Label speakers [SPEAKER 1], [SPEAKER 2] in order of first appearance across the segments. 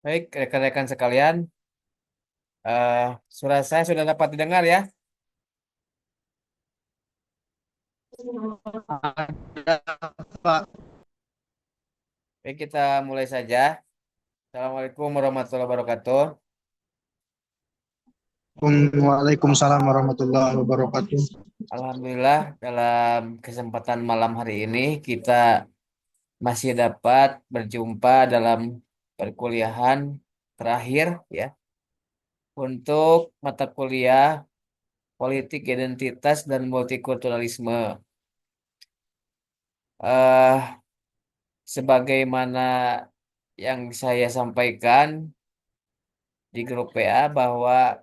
[SPEAKER 1] Baik, rekan-rekan sekalian, eh suara saya sudah dapat didengar ya.
[SPEAKER 2] Ada, Pak.
[SPEAKER 1] Baik, kita mulai saja. Assalamualaikum warahmatullahi wabarakatuh.
[SPEAKER 2] Waalaikumsalam warahmatullahi wabarakatuh.
[SPEAKER 1] Alhamdulillah, dalam kesempatan malam hari ini kita masih dapat berjumpa dalam perkuliahan terakhir ya untuk mata kuliah Politik Identitas dan Multikulturalisme. Eh, Sebagaimana yang saya sampaikan di grup PA bahwa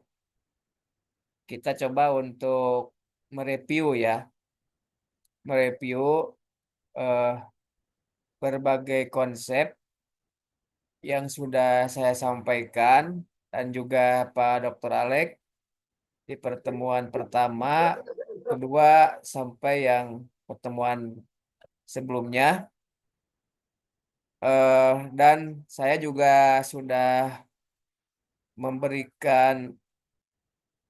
[SPEAKER 1] kita coba untuk mereview ya, mereview eh, berbagai konsep yang sudah saya sampaikan dan juga Pak Dr. Alek di pertemuan pertama, kedua sampai yang pertemuan sebelumnya. Dan saya juga sudah memberikan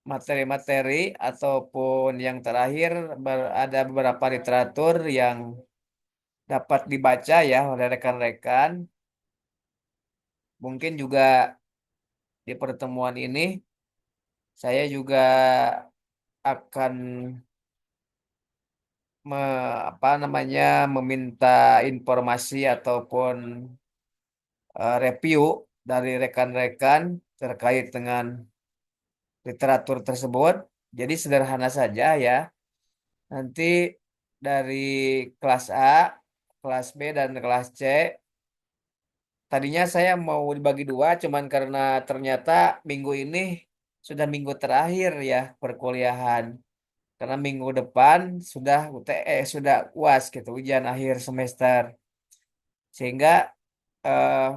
[SPEAKER 1] materi-materi ataupun yang terakhir ada beberapa literatur yang dapat dibaca ya oleh rekan-rekan. Mungkin juga di pertemuan ini saya juga akan apa namanya meminta informasi ataupun review dari rekan-rekan terkait dengan literatur tersebut. Jadi sederhana saja ya. Nanti dari kelas A, kelas B dan kelas C. Tadinya saya mau dibagi dua, cuman karena ternyata minggu ini sudah minggu terakhir ya perkuliahan. Karena minggu depan sudah sudah UAS gitu, ujian akhir semester. Sehingga eh,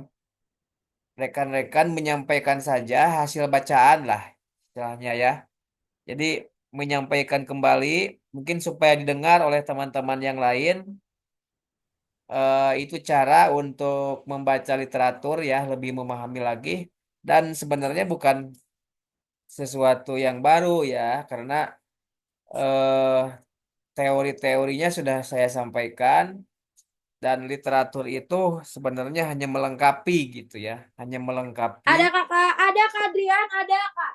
[SPEAKER 1] rekan-rekan menyampaikan saja hasil bacaan lah istilahnya ya. Jadi menyampaikan kembali mungkin supaya didengar oleh teman-teman yang lain. Itu cara untuk membaca literatur ya, lebih memahami lagi. Dan sebenarnya bukan sesuatu yang baru ya, karena eh, teori-teorinya sudah saya sampaikan dan literatur itu sebenarnya hanya melengkapi gitu ya, hanya melengkapi,
[SPEAKER 3] Ada kakak, ada Kak Adrian, ada Kak.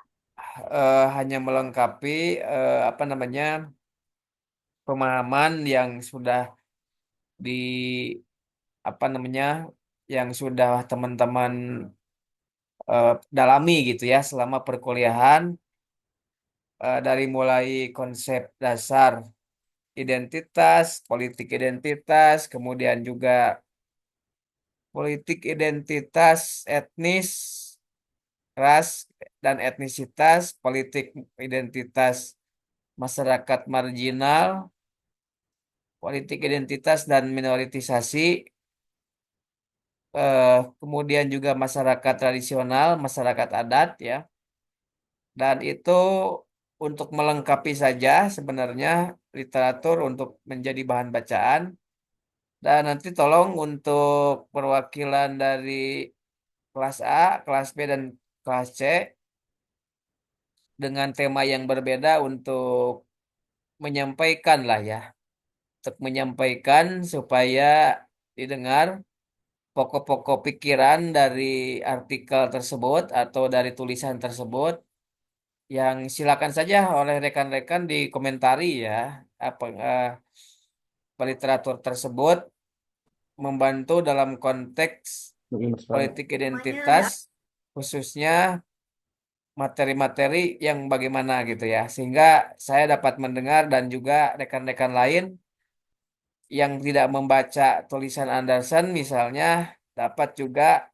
[SPEAKER 1] hanya melengkapi apa namanya pemahaman yang sudah di apa namanya yang sudah teman-teman dalami gitu ya selama perkuliahan, dari mulai konsep dasar identitas, politik identitas, kemudian juga politik identitas etnis, ras dan etnisitas, politik identitas masyarakat marginal, politik identitas dan minoritisasi, kemudian juga masyarakat tradisional, masyarakat adat ya. Dan itu untuk melengkapi saja sebenarnya literatur untuk menjadi bahan bacaan. Dan nanti tolong untuk perwakilan dari kelas A, kelas B, dan kelas C dengan tema yang berbeda untuk menyampaikan lah ya. Untuk menyampaikan supaya didengar pokok-pokok pikiran dari artikel tersebut atau dari tulisan tersebut yang silakan saja oleh rekan-rekan dikomentari ya apa literatur tersebut membantu dalam konteks politik identitas khususnya materi-materi yang bagaimana gitu ya sehingga saya dapat mendengar dan juga rekan-rekan lain yang tidak membaca tulisan Anderson misalnya dapat juga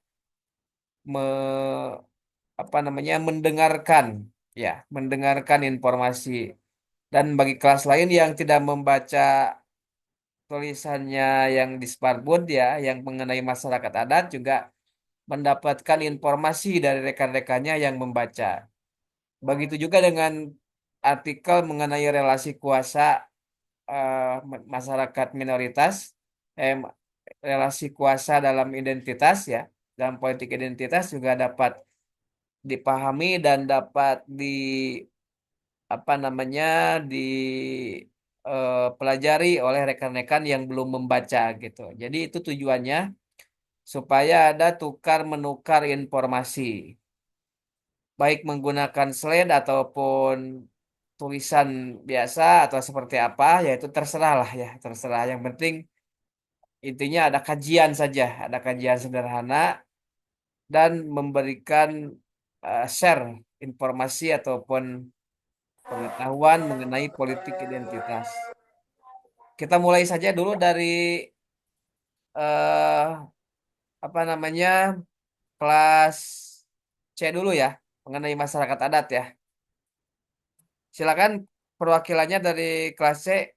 [SPEAKER 1] apa namanya mendengarkan informasi. Dan bagi kelas lain yang tidak membaca tulisannya yang di Smartboard ya yang mengenai masyarakat adat juga mendapatkan informasi dari rekan-rekannya yang membaca. Begitu juga dengan artikel mengenai relasi kuasa, masyarakat minoritas, eh, relasi kuasa dalam identitas ya. dan politik identitas juga dapat dipahami dan dapat apa namanya pelajari oleh rekan-rekan yang belum membaca gitu. Jadi itu tujuannya supaya ada tukar menukar informasi, baik menggunakan slide ataupun tulisan biasa atau seperti apa, ya itu terserah lah ya, terserah. Yang penting intinya ada kajian saja, ada kajian sederhana dan memberikan share informasi ataupun pengetahuan mengenai politik identitas. Kita mulai saja dulu dari eh, apa namanya kelas C dulu ya, mengenai masyarakat adat ya. Silakan perwakilannya dari kelas C.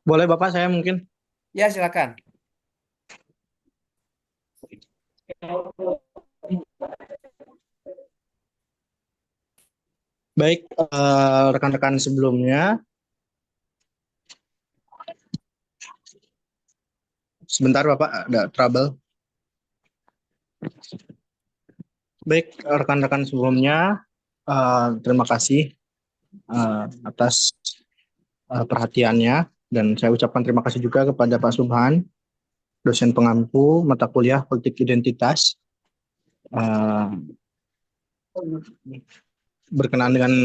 [SPEAKER 2] Boleh Bapak saya mungkin?
[SPEAKER 1] Ya, silakan.
[SPEAKER 2] Baik, rekan-rekan sebelumnya, sebentar Bapak ada trouble. Baik, rekan-rekan sebelumnya, terima kasih atas perhatiannya, dan saya ucapkan terima kasih juga kepada Pak Subhan, dosen pengampu mata kuliah Politik Identitas. Berkenaan dengan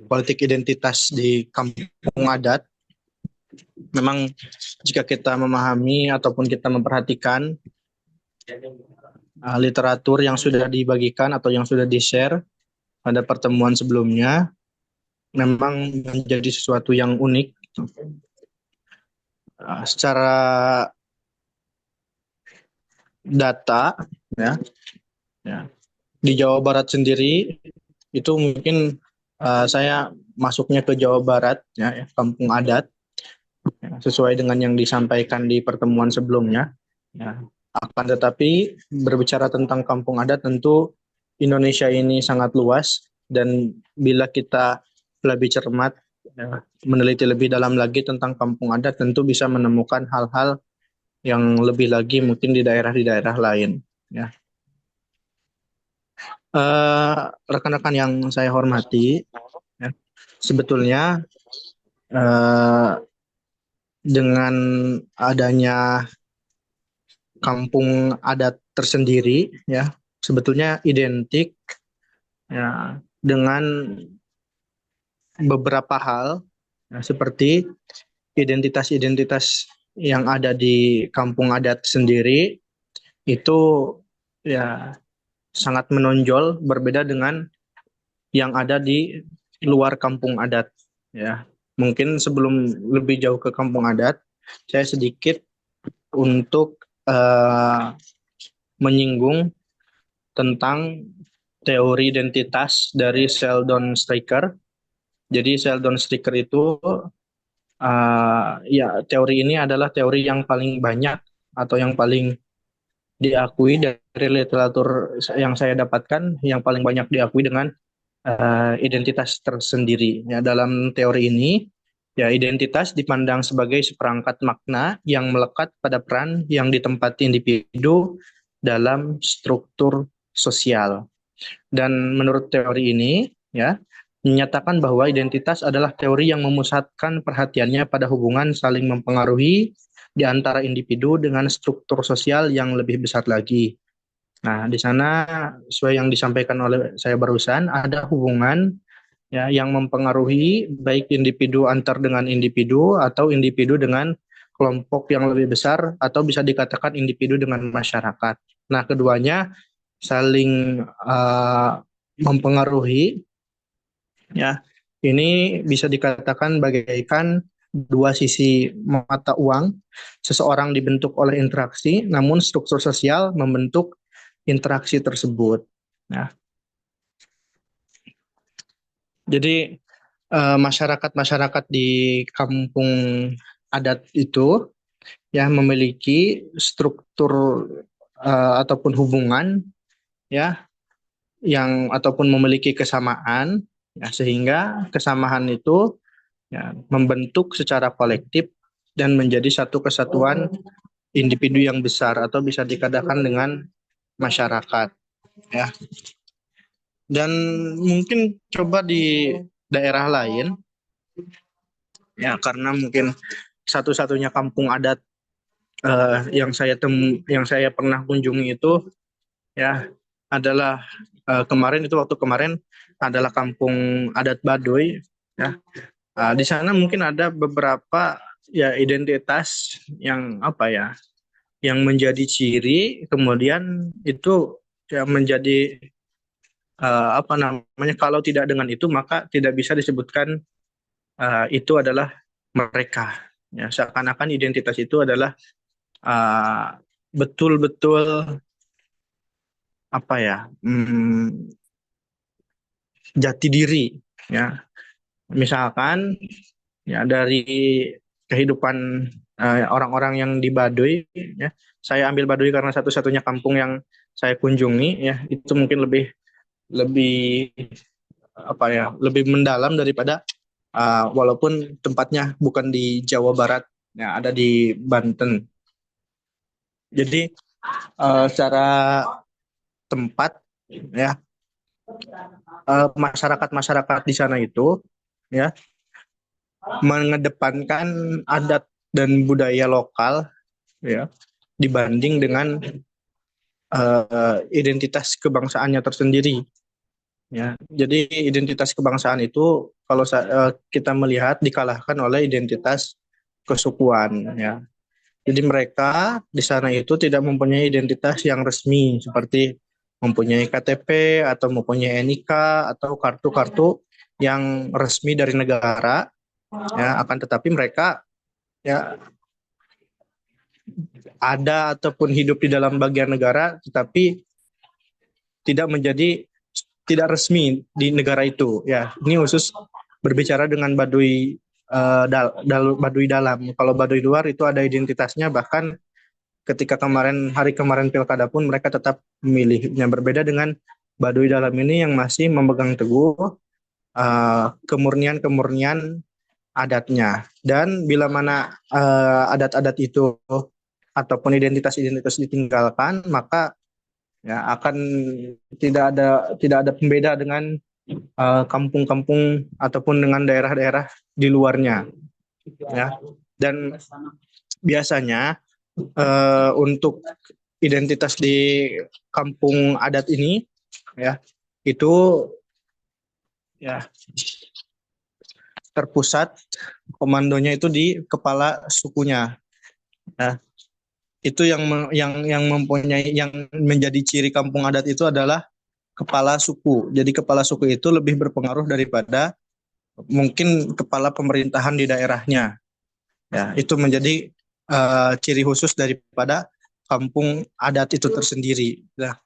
[SPEAKER 2] politik identitas di kampung adat, memang jika kita memahami ataupun kita memperhatikan literatur yang sudah dibagikan atau yang sudah di-share pada pertemuan sebelumnya, memang menjadi sesuatu yang unik. Secara data, ya, di Jawa Barat sendiri itu mungkin saya masuknya ke Jawa Barat, ya, kampung adat, ya, sesuai dengan yang disampaikan di pertemuan sebelumnya. Ya. Akan tetapi berbicara tentang kampung adat, tentu Indonesia ini sangat luas, dan bila kita lebih cermat, ya, meneliti lebih dalam lagi tentang kampung adat, tentu bisa menemukan hal-hal yang lebih lagi mungkin di daerah lain. Ya. Rekan-rekan yang saya hormati, ya, sebetulnya dengan adanya kampung adat tersendiri, ya, sebetulnya identik, ya, dengan beberapa hal, ya, seperti identitas-identitas yang ada di kampung adat sendiri itu, ya, sangat menonjol, berbeda dengan yang ada di luar kampung adat, ya. Mungkin sebelum lebih jauh ke kampung adat, saya sedikit untuk menyinggung tentang teori identitas dari Sheldon Stricker. Jadi Sheldon Stricker itu, ya, teori ini adalah teori yang paling banyak atau yang paling diakui dari literatur yang saya dapatkan, yang paling banyak diakui dengan identitas tersendiri. Ya, dalam teori ini, ya, identitas dipandang sebagai seperangkat makna yang melekat pada peran yang ditempati individu dalam struktur sosial. Dan menurut teori ini, ya, menyatakan bahwa identitas adalah teori yang memusatkan perhatiannya pada hubungan saling mempengaruhi di antara individu dengan struktur sosial yang lebih besar lagi. Nah, di sana sesuai yang disampaikan oleh saya barusan, ada hubungan, ya, yang mempengaruhi baik individu antar dengan individu atau individu dengan kelompok yang lebih besar, atau bisa dikatakan individu dengan masyarakat. Nah, keduanya saling mempengaruhi, ya. Ini bisa dikatakan bagaikan dua sisi mata uang. Seseorang dibentuk oleh interaksi, namun struktur sosial membentuk interaksi tersebut. Nah, jadi masyarakat-masyarakat di kampung adat itu, ya, memiliki struktur ataupun hubungan, ya, yang ataupun memiliki kesamaan, ya, sehingga kesamaan itu ya, membentuk secara kolektif dan menjadi satu kesatuan individu yang besar atau bisa dikatakan dengan masyarakat, ya. Dan mungkin coba di daerah lain, ya, karena mungkin satu-satunya kampung adat yang saya pernah kunjungi itu, ya, adalah waktu kemarin adalah kampung adat Baduy, ya. Di sana mungkin ada beberapa, ya, identitas yang apa ya, yang menjadi ciri, kemudian itu, ya, menjadi apa namanya, kalau tidak dengan itu maka tidak bisa disebutkan itu adalah mereka. Ya, seakan-akan identitas itu adalah uh, betul-betul apa ya, jati diri, ya. Misalkan, ya, dari kehidupan orang-orang yang di Baduy, ya, saya ambil Baduy karena satu-satunya kampung yang saya kunjungi, ya, itu mungkin lebih lebih apa ya, lebih mendalam daripada walaupun tempatnya bukan di Jawa Barat, ya, ada di Banten. Jadi secara tempat, ya, masyarakat-masyarakat di sana itu, ya, mengedepankan adat dan budaya lokal, ya, dibanding dengan identitas kebangsaannya tersendiri, ya. Jadi identitas kebangsaan itu kalau kita melihat dikalahkan oleh identitas kesukuan, ya. Jadi mereka di sana itu tidak mempunyai identitas yang resmi seperti mempunyai KTP atau mempunyai NIK atau kartu-kartu yang resmi dari negara, ya. Akan tetapi mereka, ya, ada ataupun hidup di dalam bagian negara tetapi tidak resmi di negara itu, ya. Ini khusus berbicara dengan Baduy, Baduy dalam. Kalau Baduy luar itu ada identitasnya, bahkan ketika hari kemarin pilkada pun mereka tetap memilih. Yang berbeda dengan Baduy dalam ini yang masih memegang teguh kemurnian-kemurnian adatnya. Dan bila mana adat-adat itu ataupun identitas-identitas ditinggalkan, maka, ya, akan tidak ada pembeda dengan kampung-kampung ataupun dengan daerah-daerah di luarnya, ya. Dan biasanya untuk identitas di kampung adat ini, ya, itu, ya, terpusat komandonya itu di kepala sukunya. Nah, itu yang mempunyai, yang menjadi ciri kampung adat itu adalah kepala suku. Jadi kepala suku itu lebih berpengaruh daripada mungkin kepala pemerintahan di daerahnya. Ya, itu menjadi ciri khusus daripada kampung adat itu tersendiri. Nah,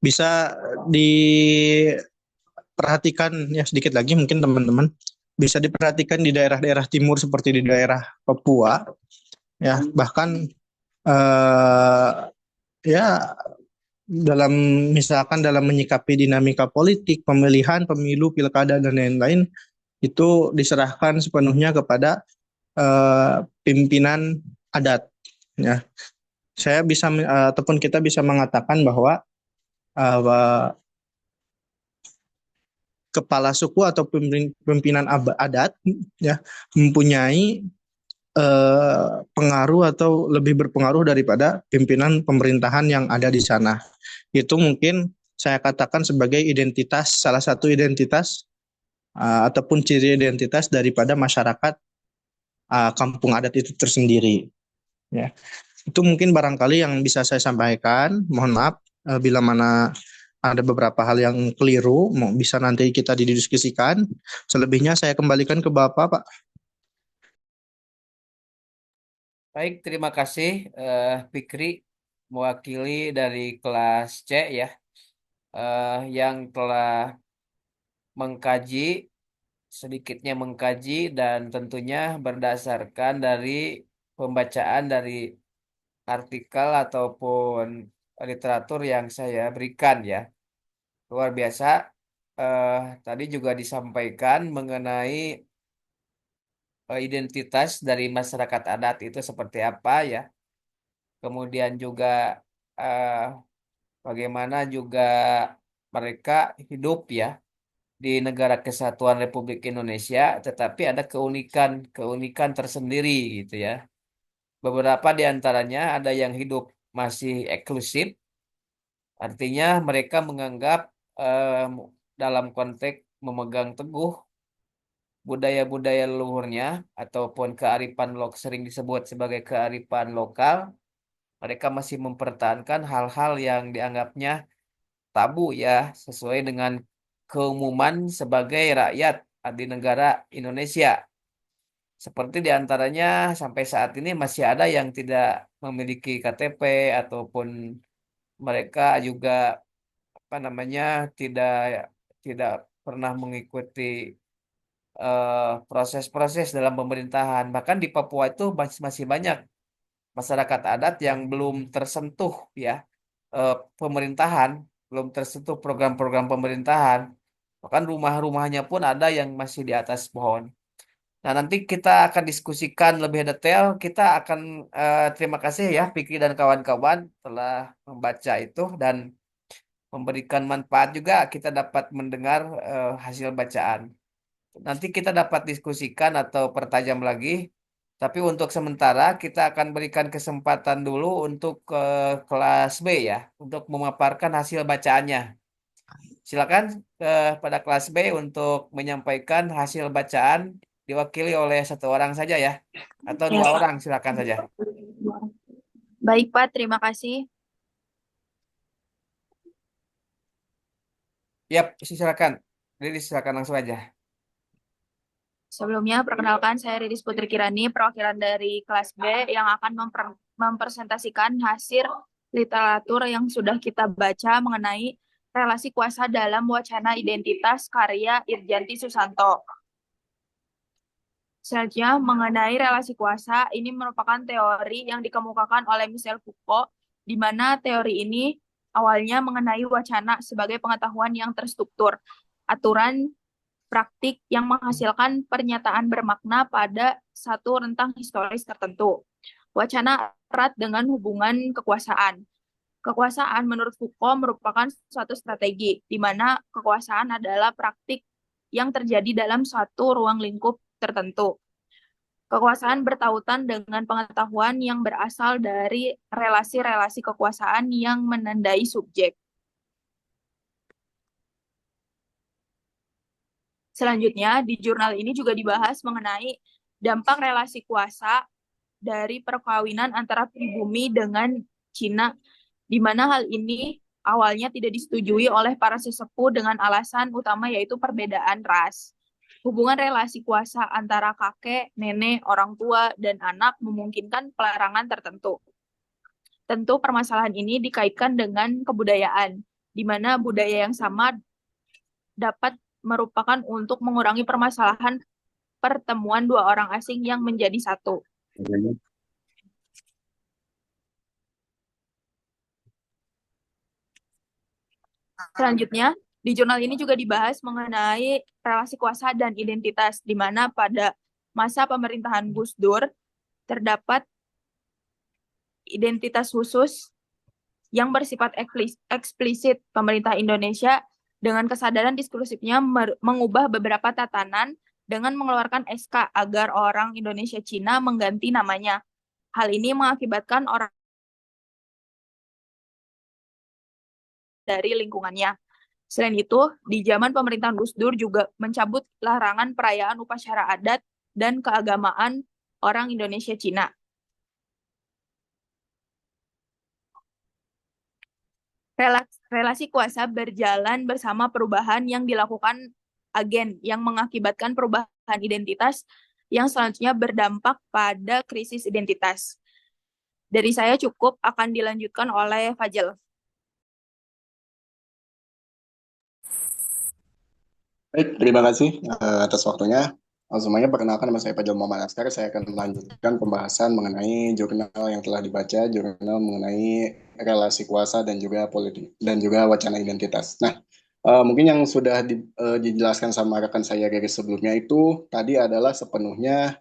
[SPEAKER 2] bisa diperhatikan, ya, sedikit lagi mungkin teman-teman bisa diperhatikan di daerah-daerah timur seperti di daerah Papua, ya, bahkan eh, ya, misalkan dalam menyikapi dinamika politik, pemilihan, pemilu, pilkada dan lain-lain, itu diserahkan sepenuhnya kepada pimpinan adat, ya. Ataupun kita bisa mengatakan bahwa kepala suku atau pimpinan adat, ya, mempunyai pengaruh atau lebih berpengaruh daripada pimpinan pemerintahan yang ada di sana. Itu mungkin saya katakan sebagai salah satu identitas ataupun ciri identitas daripada masyarakat kampung adat itu tersendiri, ya. Itu mungkin barangkali yang bisa saya sampaikan. Mohon maaf bila mana ada beberapa hal yang keliru, bisa nanti kita didiskusikan. Selebihnya saya kembalikan ke Bapak, Pak.
[SPEAKER 1] Baik, terima kasih Fikri mewakili dari kelas C, ya, yang telah mengkaji, sedikitnya mengkaji dan tentunya berdasarkan dari pembacaan dari artikel ataupun literatur yang saya berikan, ya. Luar biasa. eh, Tadi juga disampaikan mengenai identitas dari masyarakat adat itu seperti apa ya. Kemudian juga eh, bagaimana juga mereka hidup ya di Negara Kesatuan Republik Indonesia, tetapi ada keunikan tersendiri gitu ya. Beberapa di antaranya ada yang hidup masih eksklusif, artinya mereka menganggap em, dalam konteks memegang teguh budaya-budaya leluhurnya ataupun kearifan sering disebut sebagai kearifan lokal, mereka masih mempertahankan hal-hal yang dianggapnya tabu ya, sesuai dengan keumuman sebagai rakyat di negara Indonesia. Seperti diantaranya sampai saat ini masih ada yang tidak memiliki KTP ataupun mereka juga apa namanya tidak tidak pernah mengikuti proses-proses dalam pemerintahan. Bahkan di Papua itu masih banyak masyarakat adat yang belum tersentuh ya pemerintahan, belum tersentuh program-program pemerintahan. Bahkan rumah-rumahnya pun ada yang masih di atas pohon. Nah, nanti kita akan diskusikan lebih detail. Kita akan terima kasih ya Vicky dan kawan-kawan telah membaca itu dan memberikan manfaat juga kita dapat mendengar hasil bacaan. Nanti kita dapat diskusikan atau pertajam lagi. Tapi untuk sementara kita akan berikan kesempatan dulu untuk kelas B ya, untuk memaparkan hasil bacaannya. Silakan pada kelas B untuk menyampaikan hasil bacaan diwakili oleh satu orang saja ya, atau
[SPEAKER 3] Ya,
[SPEAKER 1] dua
[SPEAKER 3] Pak.
[SPEAKER 1] orang silakan saja.
[SPEAKER 3] Baik, Pak. Terima kasih.
[SPEAKER 1] Yap, silakan. Jadi silakan langsung aja.
[SPEAKER 3] Sebelumnya, perkenalkan saya Riris Putri Kirani, perwakilan dari kelas B yang akan mempresentasikan hasil literatur yang sudah kita baca mengenai relasi kuasa dalam wacana identitas karya Irjanti Susanto. Selanjutnya, mengenai relasi kuasa, ini merupakan teori yang dikemukakan oleh Michel Foucault, di mana teori ini awalnya mengenai wacana sebagai pengetahuan yang terstruktur, aturan praktik yang menghasilkan pernyataan bermakna pada satu rentang historis tertentu. Wacana erat dengan hubungan kekuasaan. Kekuasaan menurut Foucault merupakan suatu strategi, di mana kekuasaan adalah praktik yang terjadi dalam suatu ruang lingkup tertentu. Kekuasaan bertautan dengan pengetahuan yang berasal dari relasi-relasi kekuasaan yang menandai subjek. Selanjutnya, di jurnal ini juga dibahas mengenai dampak relasi kuasa dari perkawinan antara pribumi dengan Cina, di mana hal ini awalnya tidak disetujui oleh para sesepuh dengan alasan utama yaitu perbedaan ras. Hubungan relasi kuasa antara kakek, nenek, orang tua, dan anak memungkinkan pelarangan tertentu. Tentu permasalahan ini dikaitkan dengan kebudayaan, di mana budaya yang sama dapat merupakan untuk mengurangi permasalahan pertemuan dua orang asing yang menjadi satu. Selanjutnya, di jurnal ini juga dibahas mengenai relasi kuasa dan identitas, di mana pada masa pemerintahan Gus Dur terdapat identitas khusus yang bersifat eksplisit. Pemerintah Indonesia dengan kesadaran diskursifnya mengubah beberapa tatanan dengan mengeluarkan SK agar orang Indonesia Cina mengganti namanya. Hal ini mengakibatkan orang dari lingkungannya. Selain itu, di zaman pemerintahan Gus Dur juga mencabut larangan perayaan upacara adat dan keagamaan orang Indonesia Cina. Relasi kuasa berjalan bersama perubahan yang dilakukan agen yang mengakibatkan perubahan identitas yang selanjutnya berdampak pada krisis identitas. Dari saya cukup, akan dilanjutkan oleh Fajel.
[SPEAKER 4] Baik, terima kasih atas waktunya. Semuanya perkenalkan, nama saya Fajal Muhammad Askar. Saya akan melanjutkan pembahasan mengenai jurnal yang telah dibaca, jurnal mengenai relasi kuasa dan juga politik dan juga wacana identitas. Nah, mungkin yang sudah dijelaskan sama rekan saya dari sebelumnya itu tadi adalah sepenuhnya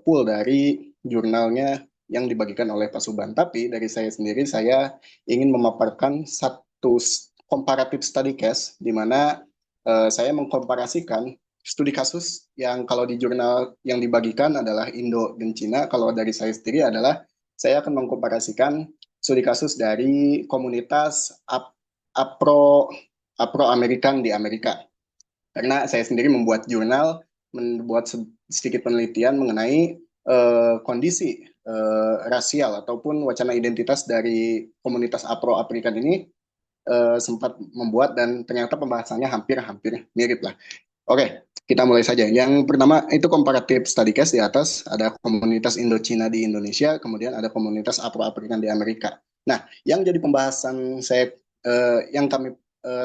[SPEAKER 4] pool dari jurnalnya yang dibagikan oleh Pak Suban. Tapi dari saya sendiri, saya ingin memaparkan satu comparative study case, di mana saya mengkomparasikan studi kasus yang kalau di jurnal yang dibagikan adalah Indo dan Cina. Kalau dari saya sendiri adalah saya akan mengkomparasikan studi kasus dari komunitas Afro American di Amerika. Karena saya sendiri membuat jurnal, membuat sedikit penelitian mengenai kondisi rasial ataupun wacana identitas dari komunitas Afro-Afrikan ini, sempat membuat, dan ternyata pembahasannya hampir-hampir mirip lah. Oke, kita mulai saja. Yang pertama itu comparative study case. Di atas ada komunitas Indo-Cina di Indonesia, kemudian ada komunitas Afro-Afrikan di Amerika. Nah, yang jadi pembahasan saya yang kami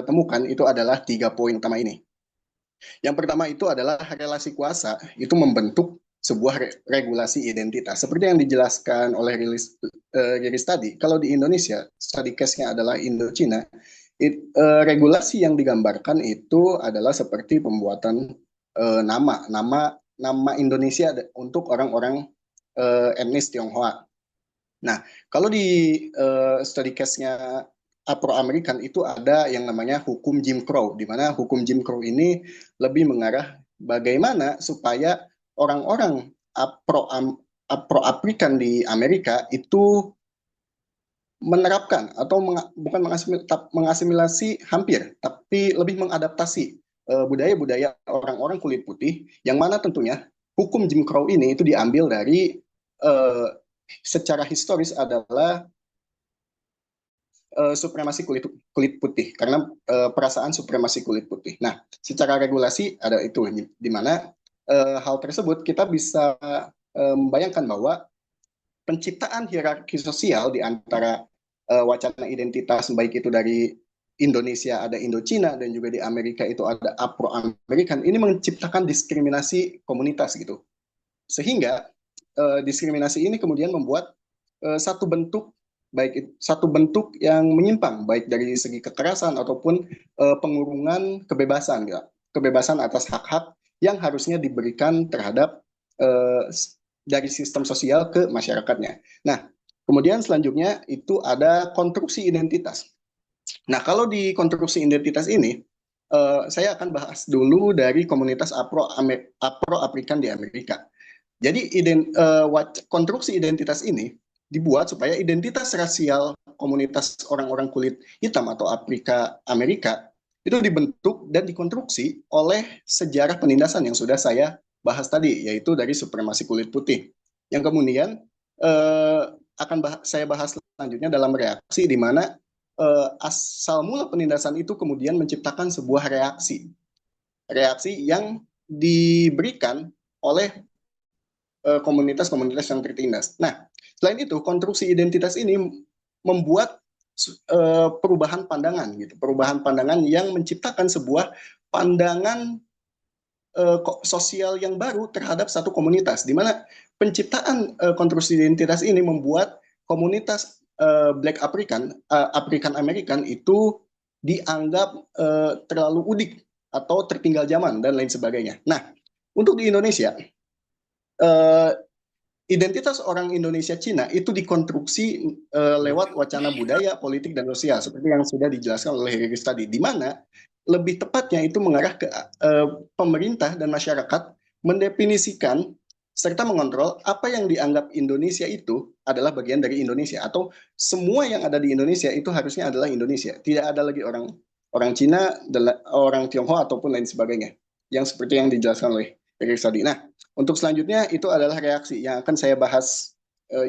[SPEAKER 4] temukan itu adalah 3 poin utama ini. Yang pertama itu adalah relasi kuasa itu membentuk sebuah regulasi identitas. Seperti yang dijelaskan oleh Riris tadi, kalau di Indonesia, study case-nya adalah Indo-Cina, regulasi yang digambarkan itu adalah seperti pembuatan nama Indonesia untuk orang-orang etnis Tionghoa. Nah, kalau di study case-nya Afro-American itu ada yang namanya hukum Jim Crow, di mana hukum Jim Crow ini lebih mengarah bagaimana supaya orang-orang Afro-Afrikan di Amerika itu menerapkan atau bukan mengasimilasi hampir, tapi lebih mengadaptasi budaya-budaya orang-orang kulit putih, yang mana tentunya hukum Jim Crow ini itu diambil dari secara historis adalah supremasi kulit putih, karena perasaan supremasi kulit putih. Nah, secara regulasi ada itu, di mana hal tersebut kita bisa membayangkan bahwa penciptaan hierarki sosial di antara wacana identitas, baik itu dari Indonesia ada Indo-Cina, dan juga di Amerika itu ada Afro-American, ini menciptakan diskriminasi komunitas gitu. Sehingga diskriminasi ini kemudian membuat satu bentuk yang menyimpang, baik dari segi kekerasan ataupun pengurungan kebebasan, ya. Kebebasan atas hak-hak yang harusnya diberikan terhadap dari sistem sosial ke masyarakatnya. Nah, kemudian selanjutnya itu ada konstruksi identitas. Nah, kalau di konstruksi identitas ini, saya akan bahas dulu dari komunitas Afro-Afrikan di Amerika. Jadi konstruksi identitas ini dibuat supaya identitas rasial komunitas orang-orang kulit hitam atau Afrika Amerika itu dibentuk dan dikonstruksi oleh sejarah penindasan yang sudah saya bahas tadi, yaitu dari supremasi kulit putih. Yang kemudian saya bahas selanjutnya dalam reaksi, di mana asal mula penindasan itu kemudian menciptakan sebuah reaksi yang diberikan oleh komunitas-komunitas yang tertindas. Nah, selain itu, konstruksi identitas ini membuat perubahan pandangan, gitu, perubahan pandangan yang menciptakan sebuah pandangan sosial yang baru terhadap satu komunitas, di mana penciptaan konstruksi identitas ini membuat komunitas Black African American itu dianggap terlalu udik atau tertinggal zaman dan lain sebagainya. Nah, untuk di Indonesia, identitas orang Indonesia Cina itu dikonstruksi lewat wacana budaya, politik, dan sosial, seperti yang sudah dijelaskan oleh Riris tadi, di mana lebih tepatnya itu mengarah ke pemerintah dan masyarakat mendefinisikan serta mengontrol apa yang dianggap Indonesia itu adalah bagian dari Indonesia, atau semua yang ada di Indonesia itu harusnya adalah Indonesia. Tidak ada lagi orang Cina, orang Tionghoa, ataupun lain sebagainya, yang seperti yang dijelaskan oleh Riris tadi. Nah, untuk selanjutnya itu adalah reaksi yang akan saya bahas,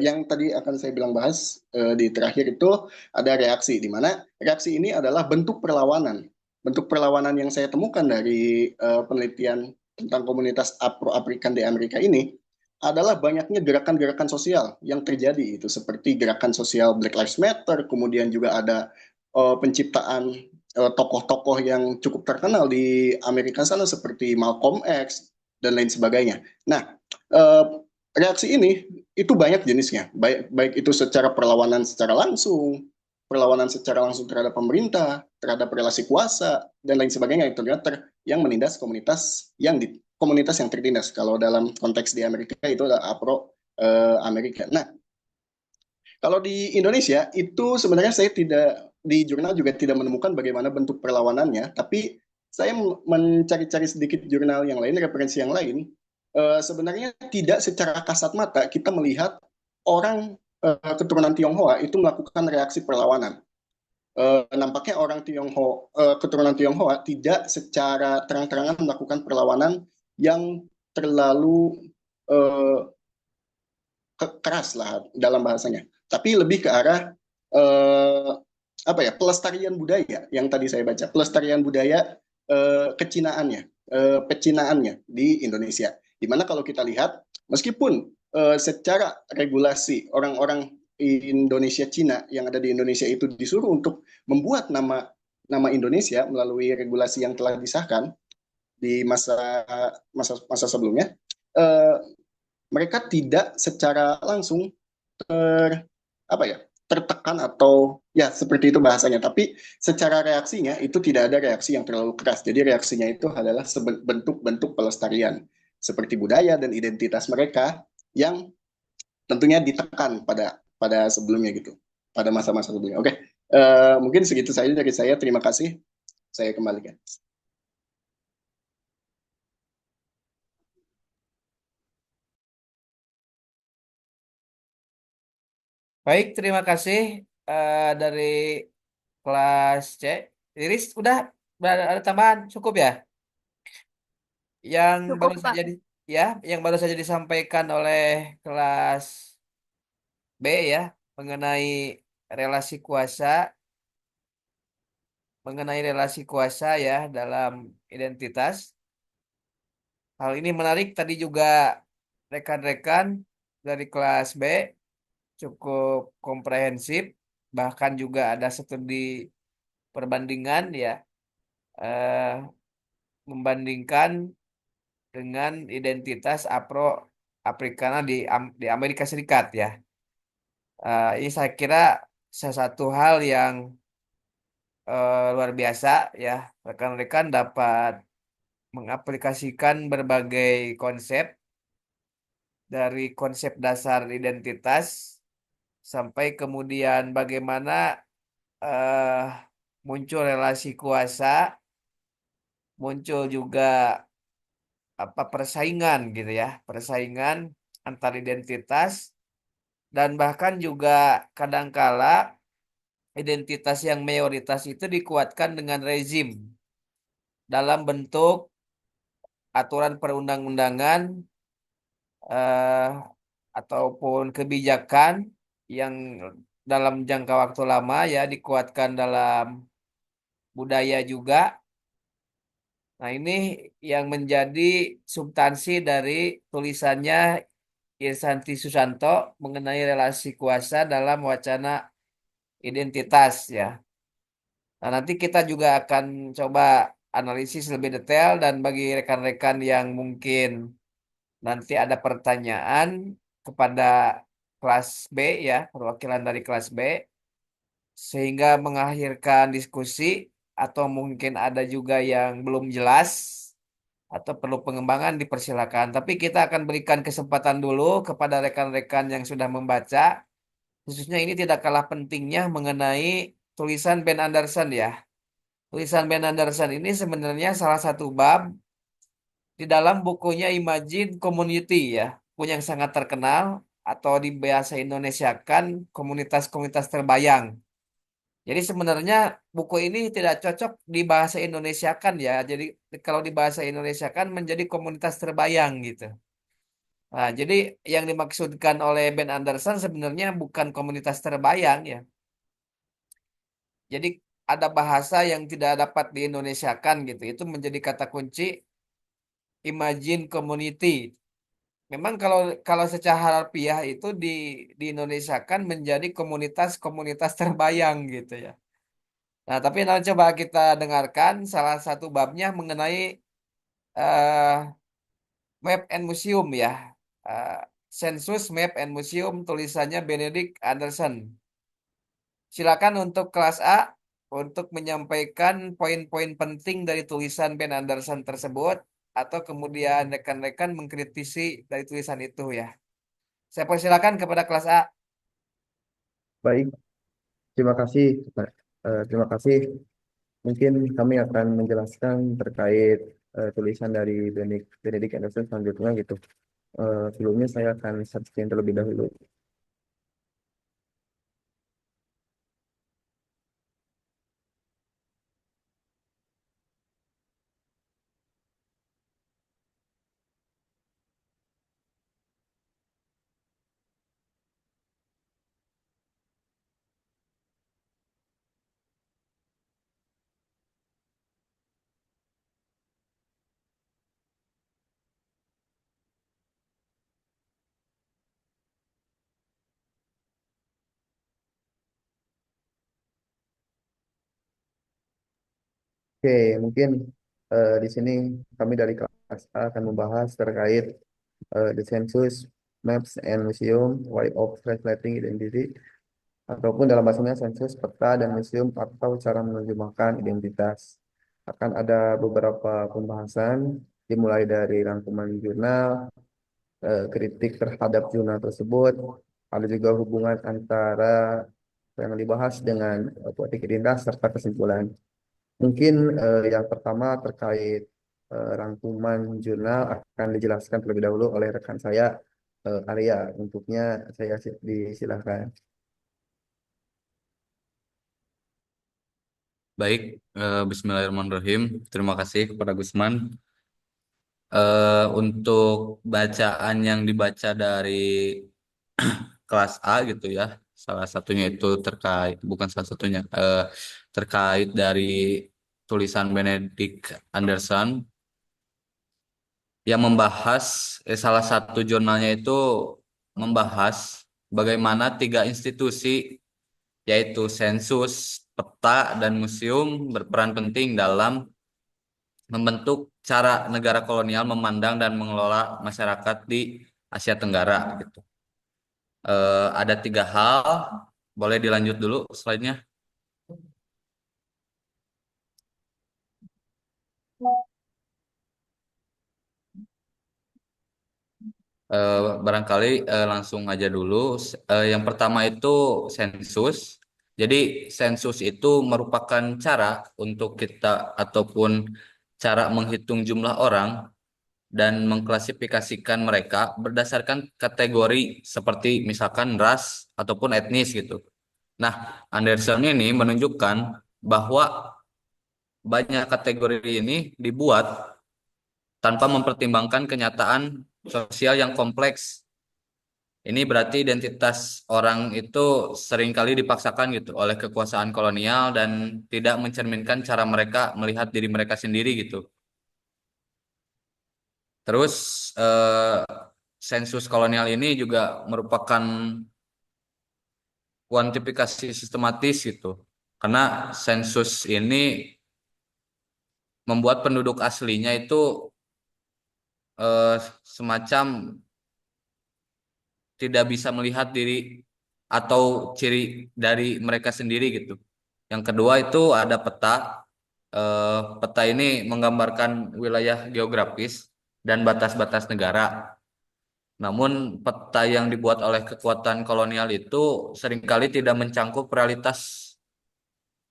[SPEAKER 4] yang tadi akan saya bilang bahas di terakhir itu ada reaksi, di mana reaksi ini adalah bentuk perlawanan. Bentuk perlawanan yang saya temukan dari penelitian tentang komunitas Afro-Afrikan di Amerika ini adalah banyaknya gerakan-gerakan sosial yang terjadi, itu seperti gerakan sosial Black Lives Matter, kemudian juga ada penciptaan tokoh-tokoh yang cukup terkenal di Amerika sana seperti Malcolm X dan lain sebagainya. Nah, reaksi ini itu banyak jenisnya, baik itu secara perlawanan secara langsung terhadap pemerintah, terhadap relasi kuasa, dan lain sebagainya, yang menindas komunitas yang komunitas yang tertindas. Kalau dalam konteks di Amerika itu adalah APRO Amerika. Nah, kalau di Indonesia itu sebenarnya saya tidak di jurnal juga tidak menemukan bagaimana bentuk perlawanannya, tapi saya mencari-cari sedikit jurnal yang lain, referensi yang lain. Sebenarnya tidak secara kasat mata kita melihat orang keturunan Tionghoa itu melakukan reaksi perlawanan. Nampaknya orang keturunan Tionghoa tidak secara terang-terangan melakukan perlawanan yang terlalu eh, keras lah dalam bahasanya. Tapi lebih ke arah apa ya, pelestarian budaya yang tadi saya baca, pelestarian budaya kecinaannya, pecinaannya di Indonesia. Dimana kalau kita lihat, meskipun secara regulasi orang-orang Indonesia Cina yang ada di Indonesia itu disuruh untuk membuat nama nama Indonesia melalui regulasi yang telah disahkan di masa masa masa sebelumnya, eh, mereka tidak secara langsung apa ya, tertekan atau ya seperti itu bahasanya, tapi secara reaksinya itu tidak ada reaksi yang terlalu keras. Jadi reaksinya itu adalah bentuk-bentuk pelestarian seperti budaya dan identitas mereka yang tentunya ditekan pada pada sebelumnya gitu, pada masa-masa sebelumnya. Oke, mungkin segitu saja dari saya. Terima kasih. Saya kembalikan.
[SPEAKER 1] Baik, terima kasih dari kelas C. Iris, udah ada tambahan cukup ya? Yang
[SPEAKER 3] Cukup,
[SPEAKER 1] baru
[SPEAKER 3] Pak.
[SPEAKER 1] saja ya, yang baru saja disampaikan oleh kelas B ya, mengenai relasi kuasa, ya dalam identitas. Hal ini menarik tadi juga rekan-rekan dari kelas B cukup komprehensif, bahkan juga ada studi perbandingan ya, eh, membandingkan dengan identitas Afro Africana di Amerika Serikat ya. Ini saya kira salah satu hal yang luar biasa ya. Rekan-rekan dapat mengaplikasikan berbagai konsep dari konsep dasar identitas sampai kemudian bagaimana eh, muncul relasi kuasa, muncul juga apa persaingan gitu ya, persaingan antar identitas dan bahkan juga kadangkala identitas yang mayoritas itu dikuatkan dengan rezim dalam bentuk aturan perundang-undangan eh, ataupun kebijakan yang dalam jangka waktu lama ya dikuatkan dalam budaya juga. Nah, ini yang menjadi substansi dari tulisannya Irsanti Susanto mengenai relasi kuasa dalam wacana identitas ya. Nah, nanti kita juga akan coba analisis lebih detail dan bagi rekan-rekan yang mungkin nanti ada pertanyaan kepada kelas B ya, perwakilan dari kelas B, sehingga mengakhirkan diskusi atau mungkin ada juga yang belum jelas atau perlu pengembangan dipersilakan. Tapi kita akan berikan kesempatan dulu kepada rekan-rekan yang sudah membaca, khususnya ini tidak kalah pentingnya mengenai tulisan Ben Anderson ya. Tulisan Ben Anderson ini sebenarnya salah satu bab di dalam bukunya Imagine Community ya, buku yang sangat terkenal atau di bahasa Indonesia kan komunitas-komunitas terbayang. Jadi sebenarnya buku ini tidak cocok di bahasa Indonesia kan ya. Jadi kalau di bahasa Indonesia kan menjadi komunitas terbayang gitu. Nah, jadi yang dimaksudkan oleh Ben Anderson sebenarnya bukan komunitas terbayang ya. Jadi ada bahasa yang tidak dapat di Indonesia kan gitu. Itu menjadi kata kunci Imagine Community. Memang kalau kalau secara harfiah itu di Indonesia kan menjadi komunitas-komunitas terbayang gitu ya. Nah, tapi nanti coba kita dengarkan salah satu babnya mengenai eh, Map and Museum ya. Eh, Sensus Map and Museum tulisannya Benedict Anderson. Silakan untuk kelas A untuk menyampaikan poin-poin penting dari tulisan Ben Anderson tersebut. atau kemudian rekan-rekan mengkritisi dari tulisan itu ya. Saya persilakan kepada kelas A.
[SPEAKER 5] Baik, terima kasih. Terima kasih. Mungkin kami akan menjelaskan terkait tulisan dari Benedict Anderson selanjutnya gitu. Sebelumnya saya akan searching terlebih dahulu. Oke, mungkin di sini kami dari kelas A akan membahas terkait the census, maps, and museum, way of translating identity, ataupun dalam bahasanya sensus, peta, dan museum atau cara menerjemahkan identitas. Akan ada beberapa pembahasan, dimulai dari rangkuman jurnal, kritik terhadap jurnal tersebut, ada juga hubungan antara yang dibahas dengan politik identitas serta kesimpulan. Mungkin yang pertama terkait rangkuman jurnal akan dijelaskan terlebih dahulu oleh rekan saya, Arya. Untuknya saya disilahkan.
[SPEAKER 6] Baik, Bismillahirrahmanirrahim. Terima kasih kepada Gusman. Untuk bacaan yang dibaca dari kelas A gitu ya, salah satunya itu terkait, bukan salah satunya, terkait dari tulisan Benedict Anderson yang membahas, salah satu jurnalnya itu membahas bagaimana tiga institusi yaitu sensus, peta, dan museum berperan penting dalam membentuk cara negara kolonial memandang dan mengelola masyarakat di Asia Tenggara gitu. Ada tiga hal, boleh dilanjut dulu slide-nya. Barangkali langsung aja dulu. Yang pertama itu sensus. Jadi sensus itu merupakan cara untuk kita ataupun cara menghitung jumlah orang dan mengklasifikasikan mereka berdasarkan kategori seperti misalkan ras ataupun etnis gitu. Nah, Anderson ini menunjukkan bahwa banyak kategori ini dibuat tanpa mempertimbangkan kenyataan sosial yang kompleks. Ini berarti identitas orang itu seringkali dipaksakan gitu oleh kekuasaan kolonial dan tidak mencerminkan cara mereka melihat diri mereka sendiri gitu. Terus sensus kolonial ini juga merupakan kuantifikasi sistematis gitu. Karena sensus ini membuat penduduk aslinya itu semacam tidak bisa melihat diri atau ciri dari mereka sendiri gitu. Yang kedua itu ada peta. Peta ini menggambarkan wilayah geografis dan batas-batas negara. Namun peta yang dibuat oleh kekuatan kolonial itu seringkali tidak mencangkup realitas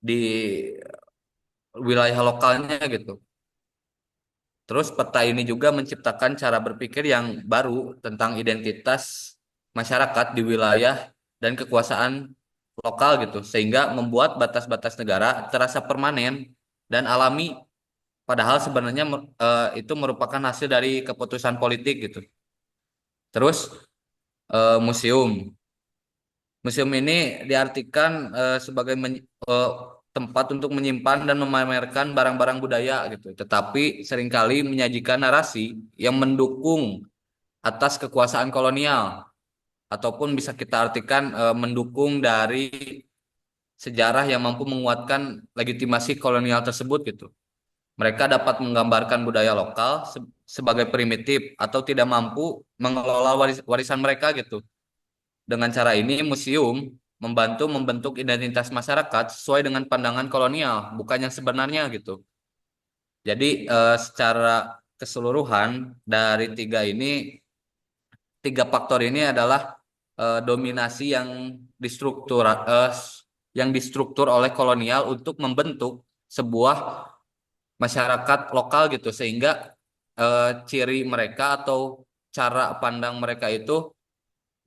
[SPEAKER 6] di wilayah lokalnya gitu. Terus peta ini juga menciptakan cara berpikir yang baru tentang identitas masyarakat di wilayah dan kekuasaan lokal gitu, sehingga membuat batas-batas negara terasa permanen dan alami, padahal sebenarnya itu merupakan hasil dari keputusan politik gitu. Terus museum. Museum ini diartikan sebagai tempat untuk menyimpan dan memamerkan barang-barang budaya gitu, tetapi seringkali menyajikan narasi yang mendukung atas kekuasaan kolonial ataupun bisa kita artikan mendukung dari sejarah yang mampu menguatkan legitimasi kolonial tersebut gitu. Mereka dapat menggambarkan budaya lokal sebagai primitif atau tidak mampu mengelola warisan mereka gitu. Dengan cara ini, museum membantu membentuk identitas masyarakat sesuai dengan pandangan kolonial, bukan yang sebenarnya gitu. Jadi secara keseluruhan dari tiga faktor ini adalah dominasi yang distruktur oleh kolonial untuk membentuk sebuah masyarakat lokal gitu sehingga ciri mereka atau cara pandang mereka itu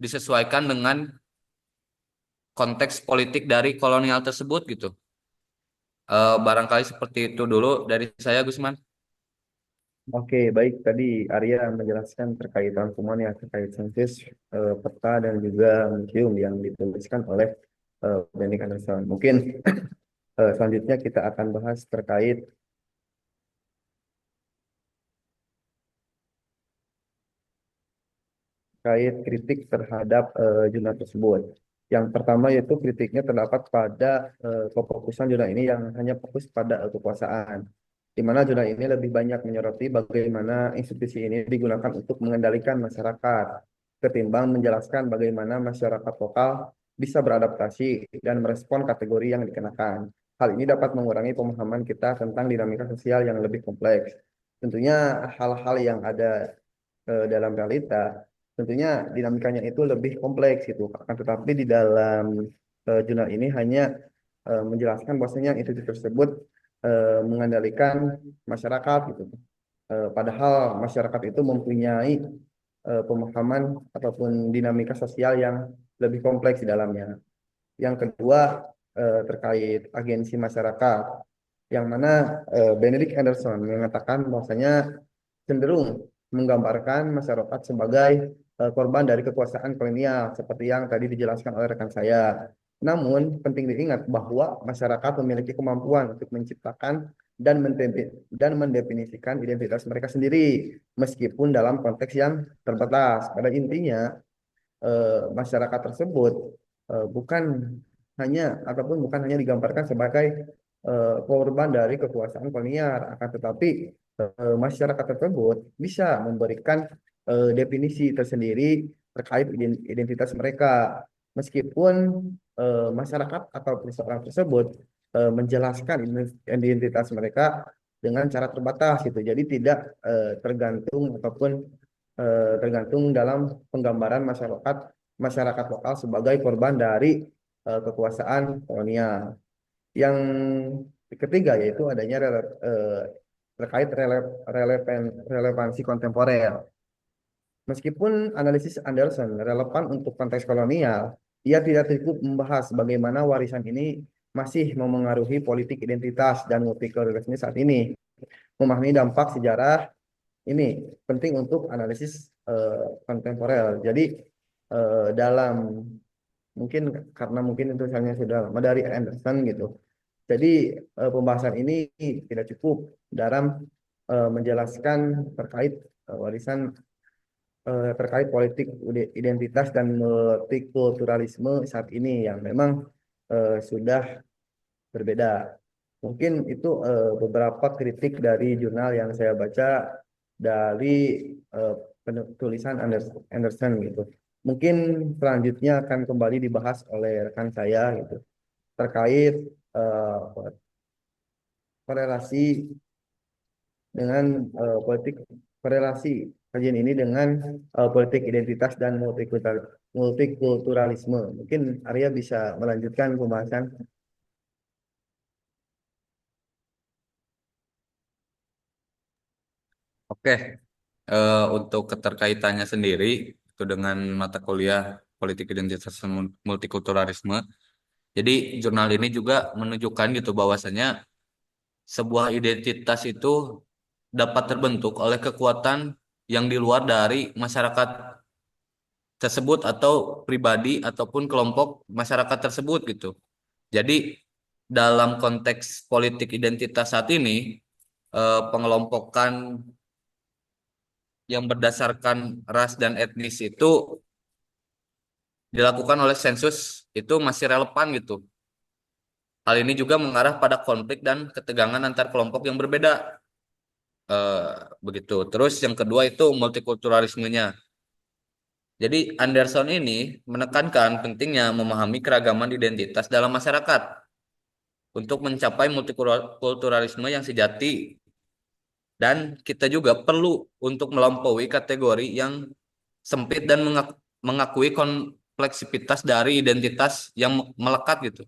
[SPEAKER 6] disesuaikan dengan konteks politik dari kolonial tersebut gitu. Barangkali seperti itu dulu dari saya, Gusman.
[SPEAKER 5] Oke, baik. Tadi Arya menjelaskan terkait rangkuman ya terkait sensus, peta dan juga museum yang dituliskan oleh Benedict Anderson. Mungkin selanjutnya kita akan bahas terkait kritik terhadap jurnal tersebut. Yang pertama yaitu kritiknya terdapat pada kefokusan jurnal ini yang hanya fokus pada kekuasaan, di mana jurnal ini lebih banyak menyoroti bagaimana institusi ini digunakan untuk mengendalikan masyarakat, ketimbang menjelaskan bagaimana masyarakat lokal bisa beradaptasi dan merespon kategori yang dikenakan. Hal ini dapat mengurangi pemahaman kita tentang dinamika sosial yang lebih kompleks. Tentunya hal-hal yang ada dalam realita, tentunya dinamikanya itu lebih kompleks gitu. Akan tetapi di dalam jurnal ini hanya menjelaskan bahwasanya institusi tersebut mengendalikan masyarakat gitu. Padahal masyarakat itu mempunyai pemahaman ataupun dinamika sosial yang lebih kompleks di dalamnya. Yang kedua terkait agensi masyarakat, yang mana Benedict Anderson mengatakan bahwasanya cenderung menggambarkan masyarakat sebagai korban dari kekuasaan kolonial seperti yang tadi dijelaskan oleh rekan saya. Namun penting diingat bahwa masyarakat memiliki kemampuan untuk menciptakan dan mendefinisikan identitas mereka sendiri meskipun dalam konteks yang terbatas. Pada intinya masyarakat tersebut bukan bukan hanya digambarkan sebagai korban dari kekuasaan kolonial, akan tetapi masyarakat tersebut bisa memberikan definisi tersendiri terkait identitas mereka, meskipun masyarakat atau perseorang tersebut menjelaskan identitas mereka dengan cara terbatas gitu. Jadi tidak tergantung dalam penggambaran masyarakat lokal sebagai korban dari kekuasaan kolonial. Yang ketiga yaitu adanya terkait relevansi kontemporer. Meskipun analisis Anderson relevan untuk konteks kolonial, ia tidak cukup membahas bagaimana warisan ini masih memengaruhi politik identitas dan multikulturalisme saat ini. Memahami dampak sejarah ini penting untuk analisis kontemporer. Jadi dalam mungkin karena mungkin itu misalnya sudah lama dari Anderson gitu. Jadi pembahasan ini tidak cukup dalam menjelaskan terkait warisan terkait politik identitas dan multikulturalisme saat ini yang memang sudah berbeda. Mungkin itu beberapa kritik dari jurnal yang saya baca dari uh, tulisan Anderson gitu. Mungkin selanjutnya akan kembali dibahas oleh rekan saya gitu terkait korelasi dengan politik korelasi kajian ini dengan politik identitas dan multikulturalisme. Mungkin Arya bisa melanjutkan pembahasan.
[SPEAKER 6] Oke, untuk keterkaitannya sendiri itu dengan mata kuliah politik identitas dan multikulturalisme. Jadi jurnal ini juga menunjukkan gitu bahwasanya sebuah identitas itu dapat terbentuk oleh kekuatan yang di luar dari masyarakat tersebut atau pribadi ataupun kelompok masyarakat tersebut gitu. Jadi dalam konteks politik identitas saat ini, pengelompokan yang berdasarkan ras dan etnis itu dilakukan oleh sensus itu masih relevan gitu. Hal ini juga mengarah pada konflik dan ketegangan antar kelompok yang berbeda. Eh, Begitu. Terus yang kedua itu multikulturalismenya. Jadi Anderson ini menekankan pentingnya memahami keragaman identitas dalam masyarakat untuk mencapai multikulturalisme yang sejati. Dan kita juga perlu untuk melampaui kategori yang sempit dan mengakui kompleksitas dari identitas yang melekat gitu.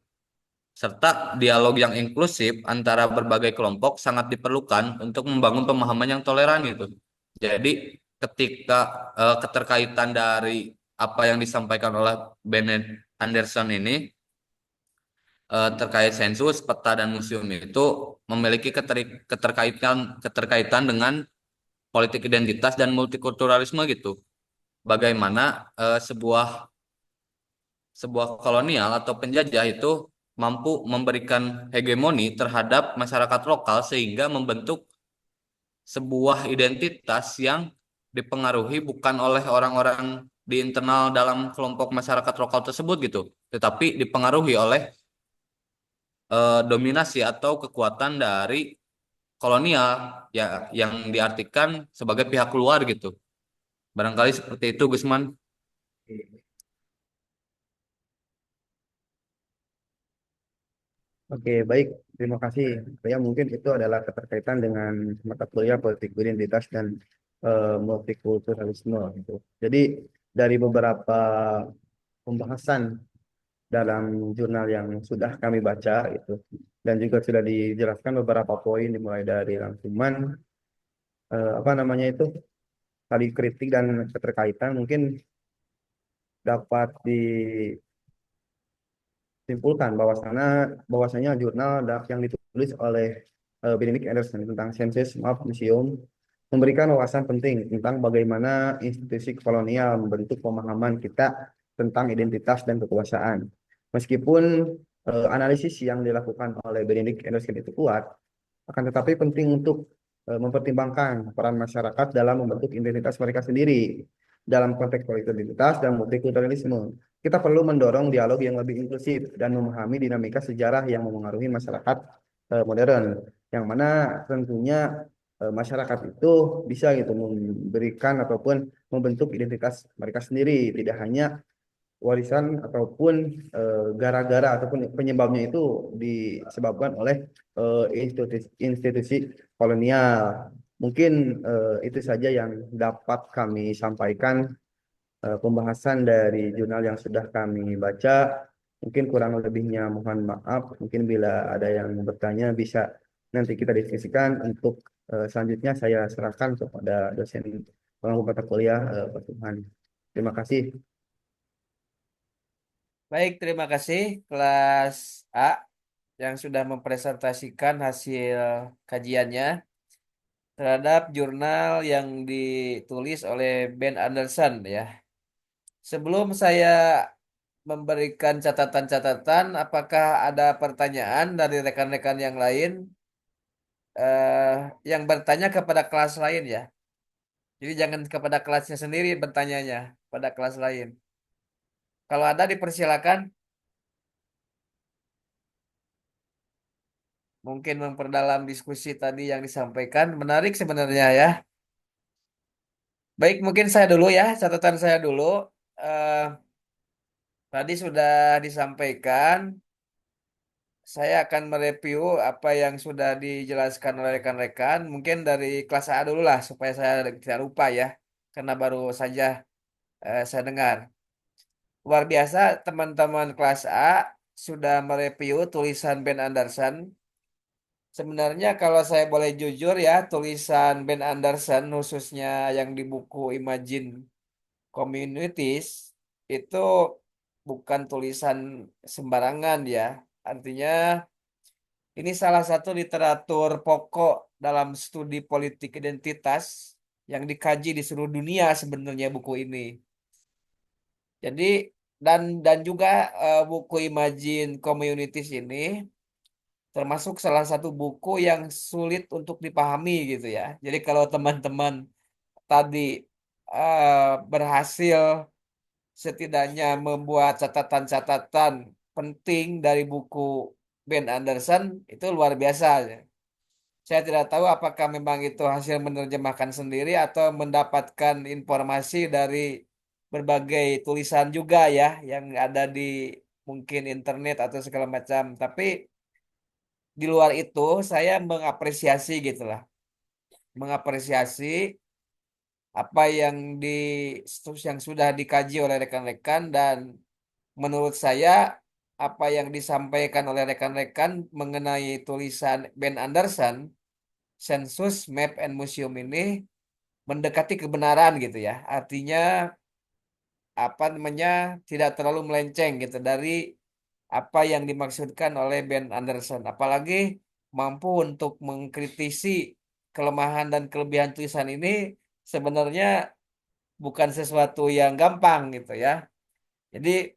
[SPEAKER 6] Serta dialog yang inklusif antara berbagai kelompok sangat diperlukan untuk membangun pemahaman yang toleran gitu. Jadi ketika keterkaitan dari apa yang disampaikan oleh Bennett Anderson ini terkait sensus, peta dan museum itu memiliki keterkaitan dengan politik identitas dan multikulturalisme gitu. Bagaimana sebuah sebuah kolonial atau penjajah itu mampu memberikan hegemoni terhadap masyarakat lokal sehingga membentuk sebuah identitas yang dipengaruhi bukan oleh orang-orang di internal dalam kelompok masyarakat lokal tersebut gitu, tetapi dipengaruhi oleh dominasi atau kekuatan dari kolonial ya yang diartikan sebagai pihak luar gitu. Barangkali seperti itu, Gusman.
[SPEAKER 5] Oke, baik. Terima kasih. Ya, mungkin itu adalah keterkaitan dengan mata kuliah politik identitas dan multikulturalisme gitu. Jadi dari beberapa pembahasan dalam jurnal yang sudah kami baca itu dan juga sudah dijelaskan beberapa poin dimulai dari rangkuman apa namanya itu tadi kritik dan keterkaitan mungkin dapat disimpulkan bahwasanya jurnal yang ditulis oleh Benedict Anderson tentang Census Map Museum memberikan wawasan penting tentang bagaimana institusi kolonial membentuk pemahaman kita tentang identitas dan kekuasaan. Meskipun analisis yang dilakukan oleh Benedict Anderson itu kuat, akan tetapi penting untuk mempertimbangkan peran masyarakat dalam membentuk identitas mereka sendiri dalam konteks politik identitas dan multikulturalisme. Kita perlu mendorong dialog yang lebih inklusif dan memahami dinamika sejarah yang memengaruhi masyarakat modern, yang mana tentunya masyarakat itu bisa gitu memberikan ataupun membentuk identitas mereka sendiri, tidak hanya warisan ataupun gara-gara ataupun penyebabnya itu disebabkan oleh institusi kolonial. Mungkin itu saja yang dapat kami sampaikan pembahasan dari jurnal yang sudah kami baca. Mungkin kurang lebihnya mohon maaf. Mungkin bila ada yang bertanya bisa nanti kita diskusikan. Untuk selanjutnya saya serahkan kepada dosen pengampu mata kuliah Pak Tuhan. Terima kasih.
[SPEAKER 1] Baik, terima kasih kelas A yang sudah mempresentasikan hasil kajiannya terhadap jurnal yang ditulis oleh Ben Anderson ya. Sebelum saya memberikan catatan-catatan, apakah ada pertanyaan dari rekan-rekan yang lain yang bertanya kepada kelas lain ya? Jadi jangan kepada kelasnya sendiri bertanyanya, pada kelas lain. Kalau ada dipersilakan, mungkin memperdalam diskusi tadi yang disampaikan. Menarik sebenarnya ya. Baik, mungkin saya dulu ya, catatan saya dulu. Eh, Tadi sudah disampaikan, saya akan mereview apa yang sudah dijelaskan oleh rekan-rekan. Mungkin dari kelas A dulu lah, supaya saya tidak lupa ya, karena baru saja saya dengar. Luar biasa, teman-teman kelas A sudah mereview tulisan Ben Anderson. Sebenarnya kalau saya boleh jujur ya, tulisan Ben Anderson khususnya yang di buku Imagine Communities itu bukan tulisan sembarangan ya. Artinya ini salah satu literatur pokok dalam studi politik identitas yang dikaji di seluruh dunia sebenarnya buku ini. Jadi dan juga buku Imagine Communities ini termasuk salah satu buku yang sulit untuk dipahami gitu ya. Jadi kalau teman-teman tadi berhasil setidaknya membuat catatan-catatan penting dari buku Ben Anderson itu luar biasa ya. Saya tidak tahu apakah memang itu hasil menerjemahkan sendiri atau mendapatkan informasi dari berbagai tulisan juga ya yang ada di mungkin internet atau segala macam. Tapi di luar itu saya mengapresiasi gitu lah. mengapresiasi apa yang sudah dikaji oleh rekan-rekan, dan menurut saya apa yang disampaikan oleh rekan-rekan mengenai tulisan Ben Anderson, Sensus, Map and Museum ini mendekati kebenaran gitu ya. Artinya apa namanya tidak terlalu melenceng gitu dari apa yang dimaksudkan oleh Ben Anderson. Apalagi mampu untuk mengkritisi kelemahan dan kelebihan tulisan ini sebenarnya bukan sesuatu yang gampang gitu ya. Jadi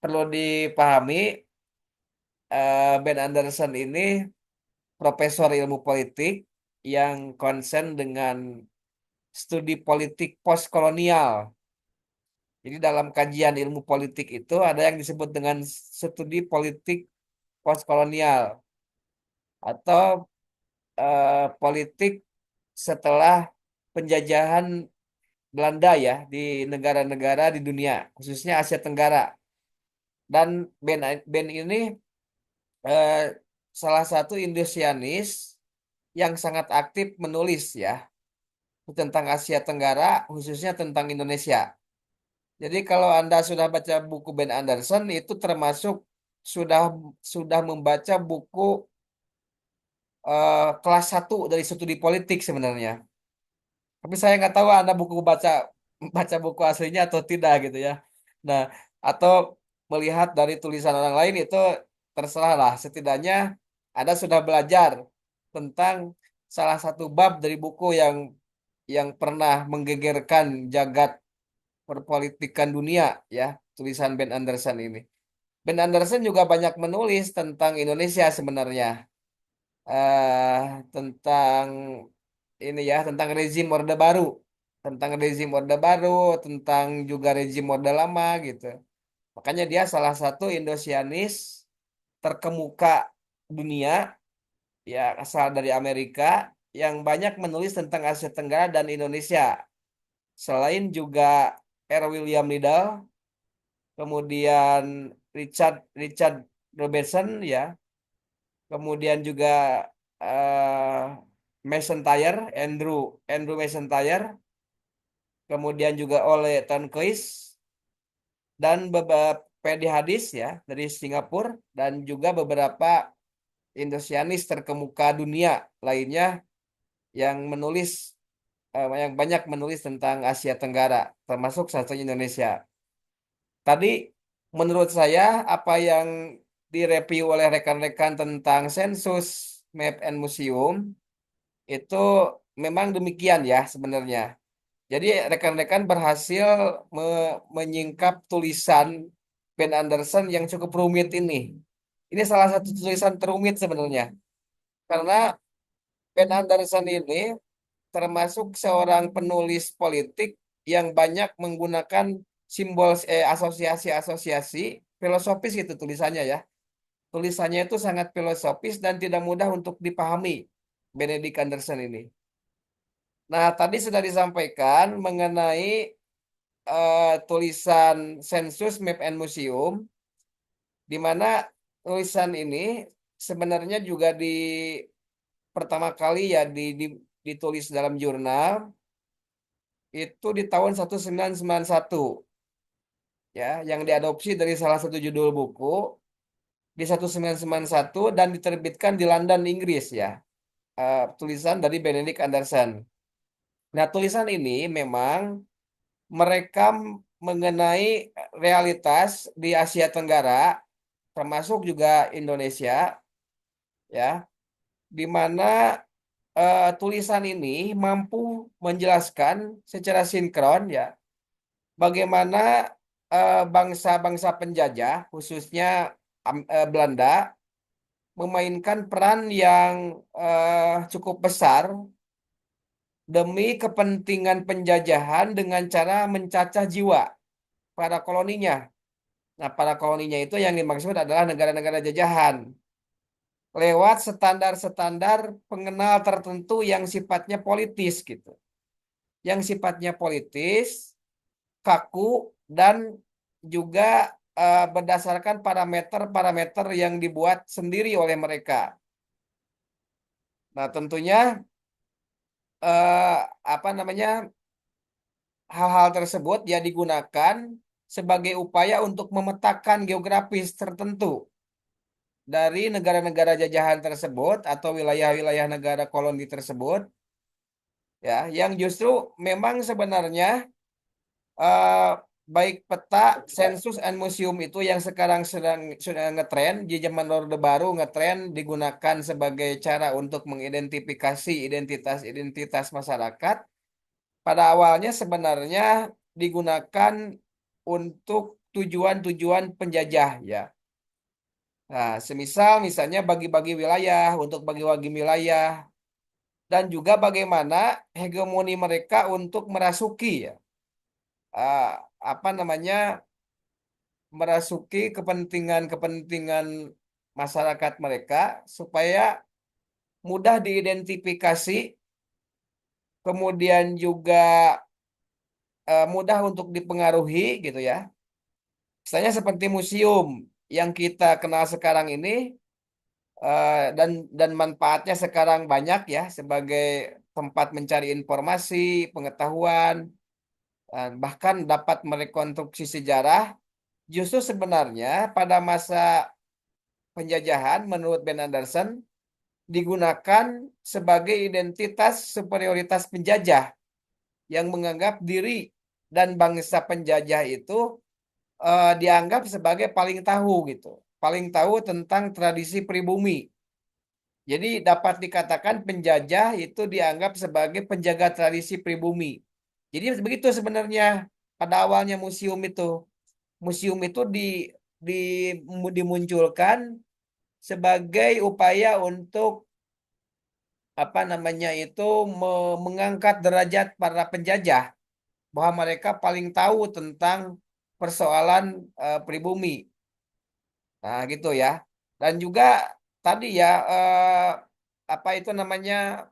[SPEAKER 1] perlu dipahami, Ben Anderson ini profesor ilmu politik yang konsen dengan studi politik postkolonial. Jadi dalam kajian ilmu politik itu ada yang disebut dengan studi politik postkolonial atau politik setelah penjajahan Belanda ya di negara-negara di dunia, khususnya Asia Tenggara. Dan Ben ini eh, salah satu Indosianis yang sangat aktif menulis ya tentang Asia Tenggara, khususnya tentang Indonesia. Jadi kalau Anda sudah baca buku Ben Anderson itu termasuk sudah sudah membaca buku kelas satu dari studi politik sebenarnya. Tapi saya nggak tahu Anda baca baca buku aslinya atau tidak gitu ya. Nah, atau melihat dari tulisan orang lain itu terserah lah. Setidaknya Anda sudah belajar tentang salah satu bab dari buku yang pernah menggegerkan jagat perpolitikan dunia ya, tulisan Ben Anderson ini. Ben Anderson juga banyak menulis tentang Indonesia sebenarnya. eh Tentang ini ya, tentang rezim Orde Baru, tentang rezim Orde Baru, tentang juga rezim Orde Lama gitu. Makanya dia salah satu Indosianis terkemuka dunia ya, asal dari Amerika, yang banyak menulis tentang Asia Tenggara dan Indonesia. Selain juga R. William Liddell, kemudian Richard Richard Robertson ya, kemudian juga McIntyre, Andrew Andrew McIntyre, kemudian juga Ole Turnquist, dan beberapa PD Hadis ya dari Singapura, dan juga beberapa Indosianis terkemuka dunia lainnya yang menulis yang banyak menulis tentang Asia Tenggara, termasuk salah satunya Indonesia. Tadi menurut saya apa yang direview oleh rekan-rekan tentang sensus, map and museum itu memang demikian ya sebenarnya. Jadi rekan-rekan berhasil menyingkap tulisan Ben Anderson yang cukup rumit ini. Ini salah satu tulisan terumit sebenarnya. Karena Ben Anderson ini termasuk seorang penulis politik yang banyak menggunakan simbol asosiasi-asosiasi filosofis itu tulisannya ya. Tulisannya itu sangat filosofis dan tidak mudah untuk dipahami Benedict Anderson ini. Nah, tadi sudah disampaikan mengenai tulisan Sensus Map and Museum, di mana tulisan ini sebenarnya juga pertama kali ya ditulis dalam jurnal itu di tahun 1991 ya, yang diadopsi dari salah satu judul buku di 1991 dan diterbitkan di London, Inggris ya. Tulisan dari Benedict Anderson. Nah, tulisan ini memang merekam mengenai realitas di Asia Tenggara, termasuk juga Indonesia, ya, di mana tulisan ini mampu menjelaskan secara sinkron ya bagaimana bangsa-bangsa penjajah, khususnya Belanda, memainkan peran yang cukup besar demi kepentingan penjajahan dengan cara mencacah jiwa para koloninya. Nah, para koloninya itu yang dimaksud adalah negara-negara jajahan lewat standar-standar pengenal tertentu yang sifatnya politis gitu. Yang sifatnya politis, kaku, dan juga berdasarkan parameter-parameter yang dibuat sendiri oleh mereka. Nah, tentunya eh, apa namanya hal-hal tersebut ya digunakan sebagai upaya untuk memetakan geografis tertentu dari negara-negara jajahan tersebut atau wilayah-wilayah negara koloni tersebut ya yang justru memang sebenarnya eh, baik peta, sensus, and museum itu yang sekarang sedang sudah ngetren di zaman Orde Baru ngetren digunakan sebagai cara untuk mengidentifikasi identitas-identitas masyarakat. Pada awalnya sebenarnya digunakan untuk tujuan-tujuan penjajah ya. Nah, misalnya bagi-bagi wilayah untuk bagi-bagi wilayah dan juga bagaimana hegemoni mereka untuk merasuki ya ah, apa namanya merasuki kepentingan-kepentingan masyarakat mereka supaya mudah diidentifikasi, kemudian juga mudah untuk dipengaruhi gitu ya. Misalnya seperti museum yang kita kenal sekarang ini dan manfaatnya sekarang banyak ya sebagai tempat mencari informasi, pengetahuan, bahkan dapat merekonstruksi sejarah. Justru sebenarnya pada masa penjajahan menurut Ben Anderson digunakan sebagai identitas superioritas penjajah yang menganggap diri dan bangsa penjajah itu dianggap sebagai paling tahu gitu, paling tahu tentang tradisi pribumi. Jadi dapat dikatakan penjajah itu dianggap sebagai penjaga tradisi pribumi. Jadi begitu sebenarnya pada awalnya museum itu. Museum itu di, dimunculkan sebagai upaya untuk apa namanya itu mengangkat derajat para penjajah bahwa mereka paling tahu tentang persoalan pribumi. Nah, gitu ya. Dan juga tadi ya apa itu namanya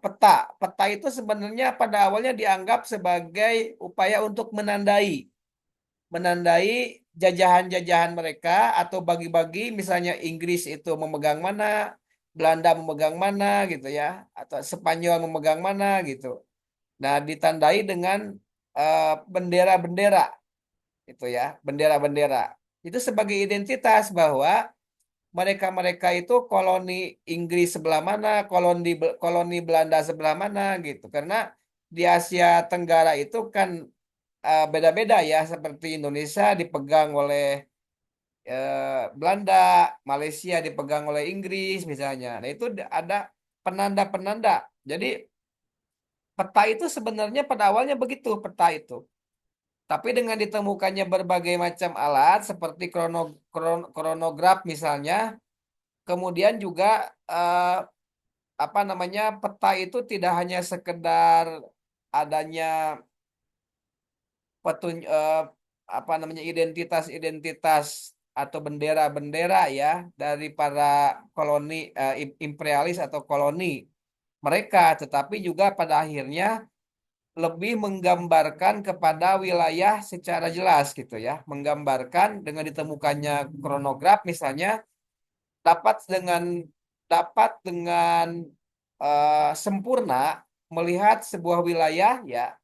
[SPEAKER 1] peta. Peta itu sebenarnya pada awalnya dianggap sebagai upaya untuk menandai jajahan-jajahan mereka atau bagi-bagi misalnya Inggris itu memegang mana, Belanda memegang mana gitu ya, atau Spanyol memegang mana gitu. Nah, ditandai dengan bendera-bendera itu ya, bendera-bendera. Itu sebagai identitas bahwa mereka-mereka itu koloni Inggris sebelah mana, koloni Belanda sebelah mana gitu. Karena di Asia Tenggara itu kan beda-beda ya, seperti Indonesia dipegang oleh Belanda, Malaysia dipegang oleh Inggris misalnya. Nah, itu ada penanda-penanda. Jadi peta itu sebenarnya pada awalnya begitu peta itu. Tapi dengan ditemukannya berbagai macam alat seperti kronograf misalnya, kemudian juga eh, apa namanya peta itu tidak hanya sekedar adanya apa namanya identitas-identitas atau bendera-bendera ya dari para koloni imperialis atau koloni mereka, tetapi juga pada akhirnya lebih menggambarkan kepada wilayah secara jelas gitu ya, menggambarkan dengan ditemukannya kronograf misalnya dapat dengan sempurna melihat sebuah wilayah ya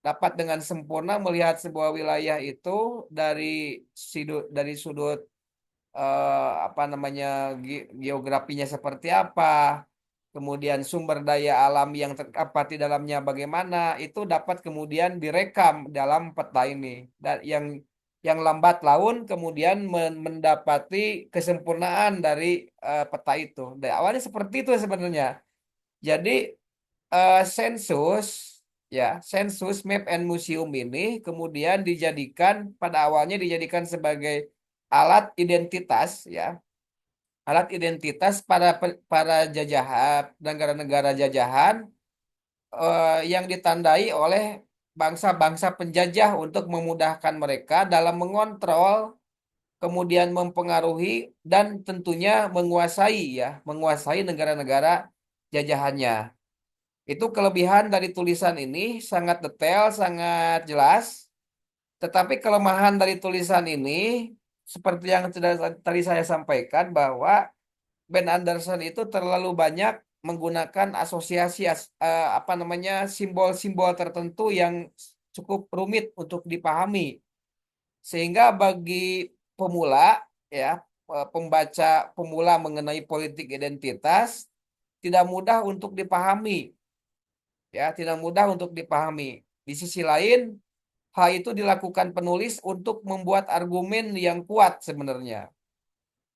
[SPEAKER 1] dapat dengan sempurna melihat sebuah wilayah itu dari dari sudut apa namanya geografinya seperti apa, kemudian sumber daya alam yang terdapat di dalamnya bagaimana, itu dapat kemudian direkam dalam peta ini. Dan yang lambat laun kemudian mendapati kesempurnaan dari peta itu. Dari awalnya seperti itu sebenarnya. Jadi sensus ya sensus map and museum ini kemudian pada awalnya dijadikan sebagai alat identitas ya alat identitas para jajahan negara-negara jajahan yang ditandai oleh bangsa-bangsa penjajah untuk memudahkan mereka dalam mengontrol kemudian mempengaruhi dan tentunya menguasai negara-negara jajahannya. Itu kelebihan dari tulisan ini sangat detail, sangat jelas. Tetapi kelemahan dari tulisan ini, seperti yang sudah tadi saya sampaikan, bahwa Ben Anderson itu terlalu banyak menggunakan asosiasi apa namanya simbol-simbol tertentu yang cukup rumit untuk dipahami. Sehingga bagi pemula ya pembaca pemula mengenai politik identitas tidak mudah untuk dipahami ya, tidak mudah untuk dipahami. Di sisi lain, hal itu dilakukan penulis untuk membuat argumen yang kuat sebenarnya.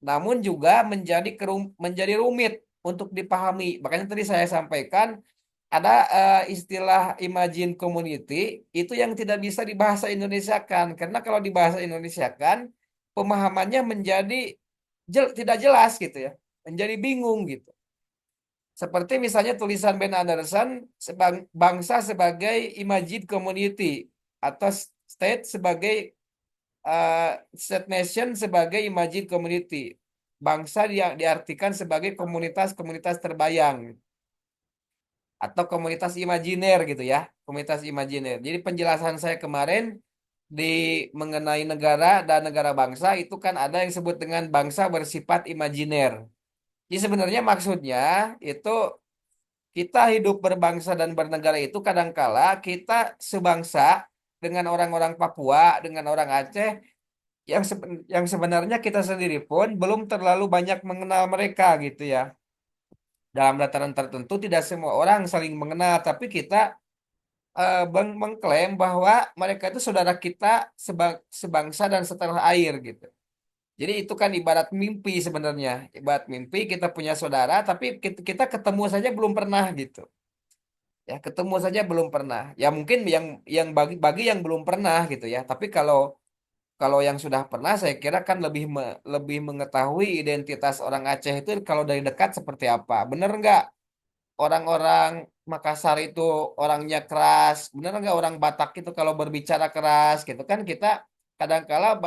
[SPEAKER 1] Namun juga menjadi rumit untuk dipahami. Makanya tadi saya sampaikan ada istilah imagine community itu yang tidak bisa dibahasa Indonesiakan karena kalau dibahasa Indonesiakan pemahamannya menjadi tidak jelas gitu ya, menjadi bingung gitu. Seperti misalnya tulisan Ben Anderson, bangsa sebagai imagined community atau state nation sebagai imagined community. Bangsa diartikan sebagai komunitas-komunitas terbayang atau komunitas imajiner gitu ya, komunitas imajiner. Jadi penjelasan saya kemarin di mengenai negara dan negara bangsa itu kan ada yang disebut dengan bangsa bersifat imajiner. Jadi sebenarnya maksudnya itu kita hidup berbangsa dan bernegara itu kadangkala kita sebangsa dengan orang-orang Papua, dengan orang Aceh yang sebenarnya kita sendiri pun belum terlalu banyak mengenal mereka gitu ya. Dalam dataran tertentu tidak semua orang saling mengenal, tapi kita mengklaim bahwa mereka itu saudara kita sebangsa dan setanah air gitu. Jadi itu kan ibarat mimpi sebenarnya. Ibarat mimpi kita punya saudara, tapi kita ketemu saja belum pernah gitu. Ya, ketemu saja belum pernah. Ya mungkin yang bagi yang belum pernah gitu ya. Tapi kalau kalau yang sudah pernah, saya kira kan lebih mengetahui identitas orang Aceh itu kalau dari dekat seperti apa. Bener nggak orang-orang Makassar itu orangnya keras? Bener nggak orang Batak itu kalau berbicara keras gitu kan kita kadangkala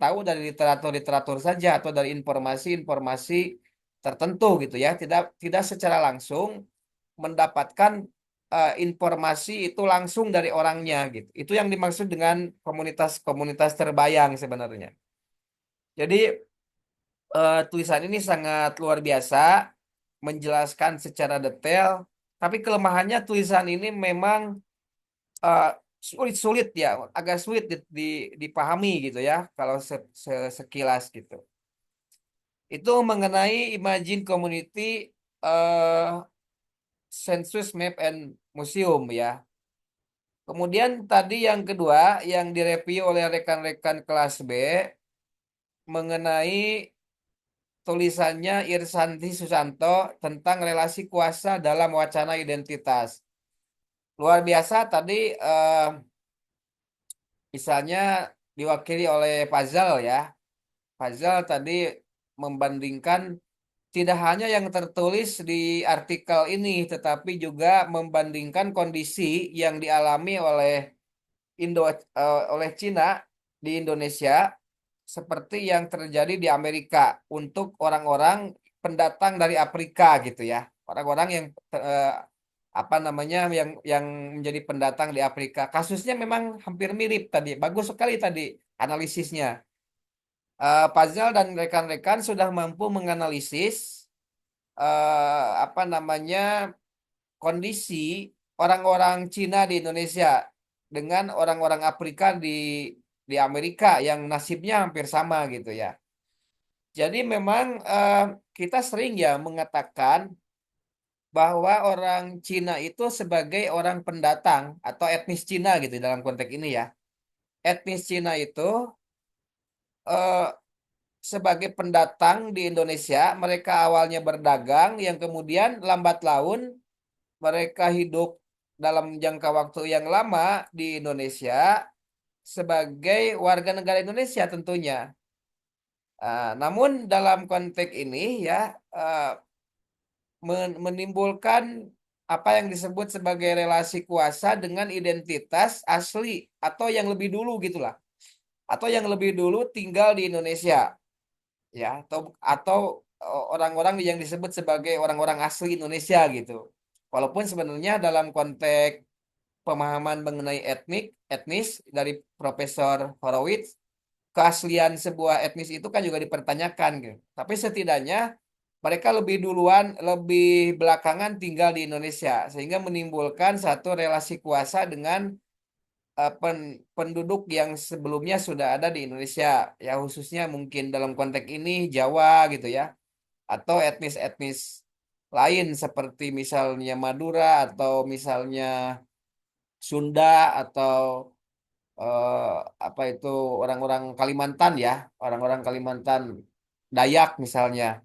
[SPEAKER 1] tahu dari literatur-literatur saja atau dari informasi-informasi tertentu gitu ya. Tidak tidak secara langsung mendapatkan informasi itu langsung dari orangnya gitu. Itu yang dimaksud dengan komunitas-komunitas terbayang sebenarnya. Jadi tulisan ini sangat luar biasa, menjelaskan secara detail, tapi kelemahannya tulisan ini memang eh, sulit-sulit ya, agak sulit dipahami gitu ya, kalau sekilas gitu. Itu mengenai Imagine Community eh, Census Map and Museum ya. Kemudian tadi yang kedua yang direview oleh rekan-rekan kelas B mengenai tulisannya Irsanti Susanto tentang relasi kuasa dalam wacana identitas. Luar biasa tadi misalnya diwakili oleh Fazal ya. Fazal tadi membandingkan tidak hanya yang tertulis di artikel ini, tetapi juga membandingkan kondisi yang dialami oleh Cina di Indonesia seperti yang terjadi di Amerika untuk orang-orang pendatang dari Afrika gitu ya. Orang-orang yang eh, apa namanya yang menjadi pendatang di Afrika. Kasusnya memang hampir mirip tadi. Bagus sekali tadi analisisnya. Fazal dan rekan-rekan sudah mampu menganalisis apa namanya kondisi orang-orang Cina di Indonesia dengan orang-orang Afrika di Amerika yang nasibnya hampir sama gitu ya. Jadi memang kita sering ya mengatakan bahwa orang Cina itu sebagai orang pendatang atau etnis Cina gitu dalam konteks ini ya. Etnis Cina itu eh, sebagai pendatang di Indonesia, mereka awalnya berdagang yang kemudian lambat laun mereka hidup dalam jangka waktu yang lama di Indonesia sebagai warga negara Indonesia tentunya. Namun dalam konteks ini ya menimbulkan apa yang disebut sebagai relasi kuasa dengan identitas asli atau yang lebih dulu gitulah. Atau yang lebih dulu tinggal di Indonesia ya atau orang-orang yang disebut sebagai orang-orang asli Indonesia gitu. Walaupun sebenarnya dalam konteks pemahaman mengenai etnis dari Profesor Horowitz, keaslian sebuah etnis itu kan juga dipertanyakan gitu. Tapi setidaknya mereka lebih duluan, lebih belakangan tinggal di Indonesia, sehingga menimbulkan satu relasi kuasa dengan penduduk yang sebelumnya sudah ada di Indonesia, ya khususnya mungkin dalam konteks ini Jawa gitu ya, atau etnis-etnis lain seperti misalnya Madura atau misalnya Sunda atau eh, apa itu orang-orang Kalimantan ya, orang-orang Kalimantan Dayak misalnya.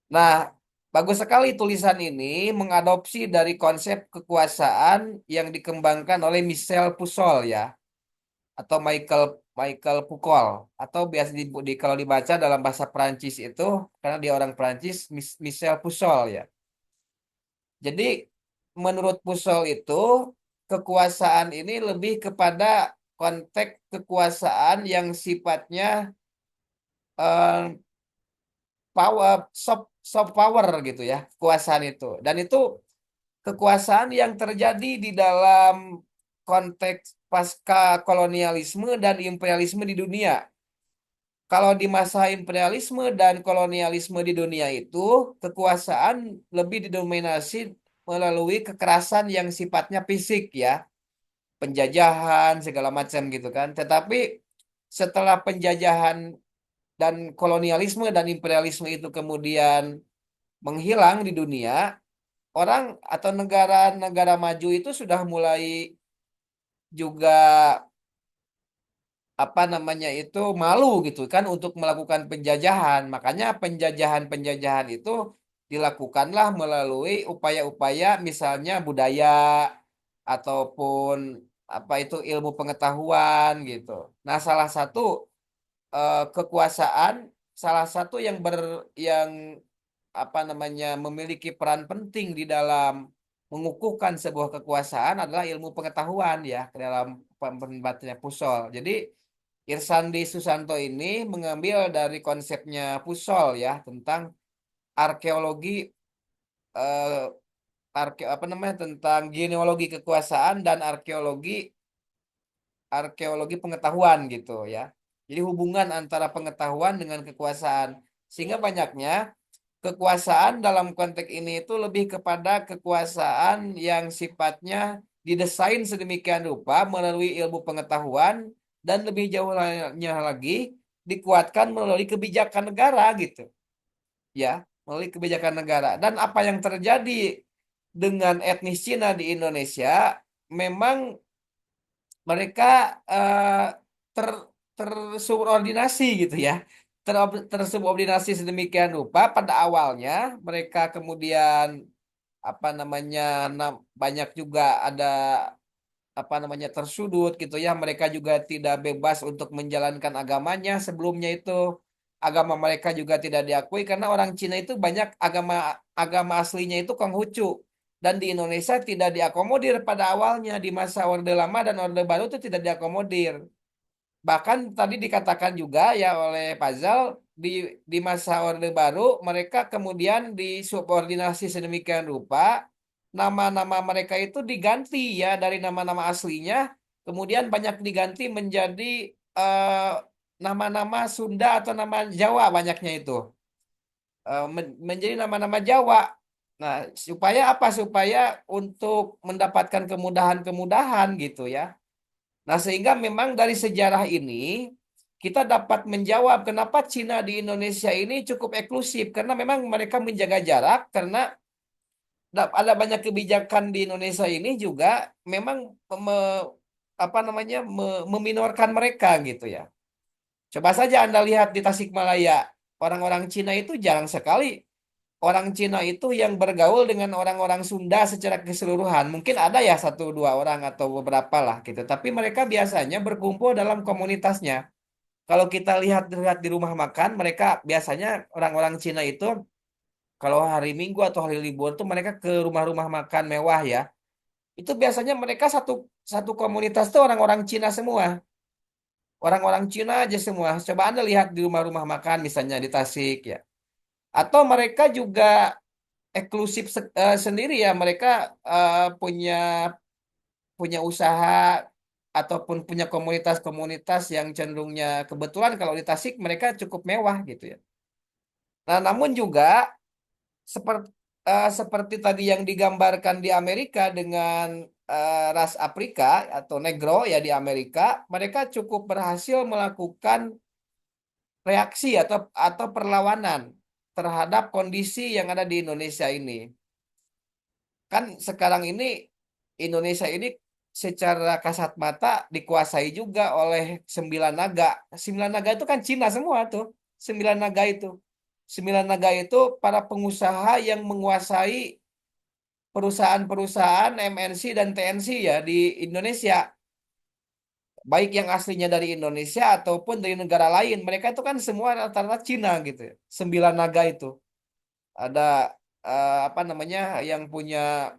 [SPEAKER 1] Nah, bagus sekali tulisan ini mengadopsi dari konsep kekuasaan yang dikembangkan oleh Michel Pusol ya, atau Michael Michael Foucault, atau biasa kalau dibaca dalam bahasa Prancis itu karena dia orang Prancis, Michel Pusol ya. Jadi menurut Pusol itu kekuasaan ini lebih kepada konteks kekuasaan yang sifatnya eh, power, soft power gitu ya, kekuasaan itu. Dan itu kekuasaan yang terjadi di dalam konteks pasca kolonialisme dan imperialisme di dunia. Kalau di masa imperialisme dan kolonialisme di dunia itu, kekuasaan lebih didominasi melalui kekerasan yang sifatnya fisik ya, penjajahan segala macam gitu kan. Tetapi setelah penjajahan dan kolonialisme dan imperialisme itu kemudian menghilang di dunia, orang atau negara-negara maju itu sudah mulai juga apa namanya itu malu gitu kan untuk melakukan penjajahan. Makanya penjajahan-penjajahan itu dilakukanlah melalui upaya-upaya misalnya budaya ataupun apa itu ilmu pengetahuan gitu. Nah, salah satu kekuasaan, salah satu yang apa namanya memiliki peran penting di dalam mengukuhkan sebuah kekuasaan adalah ilmu pengetahuan ya ke dalam pembahasannya Pusol. Jadi Irsandi Susanto ini mengambil dari konsepnya Pusol ya tentang arkeologi eh, apa namanya tentang genealogi kekuasaan dan arkeologi pengetahuan gitu ya. Jadi hubungan antara pengetahuan dengan kekuasaan. Sehingga banyaknya kekuasaan dalam konteks ini itu lebih kepada kekuasaan yang sifatnya didesain sedemikian rupa melalui ilmu pengetahuan dan lebih jauhnya lagi dikuatkan melalui kebijakan negara gitu ya, melalui kebijakan negara. Dan apa yang terjadi dengan etnis Cina di Indonesia memang mereka ter tersubordinasi gitu ya, tersubordinasi sedemikian rupa pada awalnya mereka kemudian apa namanya banyak juga ada apa namanya tersudut gitu ya, mereka juga tidak bebas untuk menjalankan agamanya. Sebelumnya itu agama mereka juga tidak diakui karena orang Cina itu banyak agama agama aslinya itu Konghucu, dan di Indonesia tidak diakomodir pada awalnya di masa Orde Lama dan Orde Baru itu tidak diakomodir. Bahkan tadi dikatakan juga ya oleh Fazal di masa Orde Baru mereka kemudian disubordinasi sedemikian rupa, nama-nama mereka itu diganti ya dari nama-nama aslinya, kemudian banyak diganti menjadi eh, nama-nama Sunda atau nama Jawa banyaknya itu. Menjadi nama-nama Jawa. Nah, supaya apa? Supaya untuk mendapatkan kemudahan-kemudahan gitu ya. Nah, sehingga memang dari sejarah ini kita dapat menjawab kenapa Cina di Indonesia ini cukup eksklusif, karena memang mereka menjaga jarak karena ada banyak kebijakan di Indonesia ini juga memang apa namanya meminorkan mereka gitu ya. Coba saja Anda lihat di Tasikmalaya, orang-orang Cina itu jarang sekali orang Cina itu yang bergaul dengan orang-orang Sunda secara keseluruhan. Mungkin ada ya satu dua orang atau beberapa lah gitu. Tapi mereka biasanya berkumpul dalam komunitasnya. Kalau kita lihat di rumah makan, mereka biasanya orang-orang Cina itu kalau hari Minggu atau hari libur tuh mereka ke rumah-rumah makan mewah ya. Itu biasanya mereka satu satu komunitas tuh orang-orang Cina semua. Orang-orang Cina aja semua. Coba Anda lihat di rumah-rumah makan misalnya di Tasik ya. Atau mereka juga eksklusif sendiri ya, mereka punya punya usaha ataupun punya komunitas-komunitas yang cenderungnya kebetulan kalau di Tasik mereka cukup mewah gitu ya. Nah, namun juga seperti seperti tadi yang digambarkan di Amerika dengan ras Afrika atau Negro ya di Amerika, mereka cukup berhasil melakukan reaksi atau perlawanan terhadap kondisi yang ada di Indonesia ini. Kan sekarang ini Indonesia ini secara kasat mata dikuasai juga oleh 9 naga. 9 naga itu kan Cina semua tuh. 9 naga itu. 9 naga itu para pengusaha yang menguasai perusahaan-perusahaan MNC dan TNC ya di Indonesia. Baik yang aslinya dari Indonesia ataupun dari negara lain. Mereka itu kan semua rata-rata Cina gitu ya. 9 naga itu. Ada apa namanya yang punya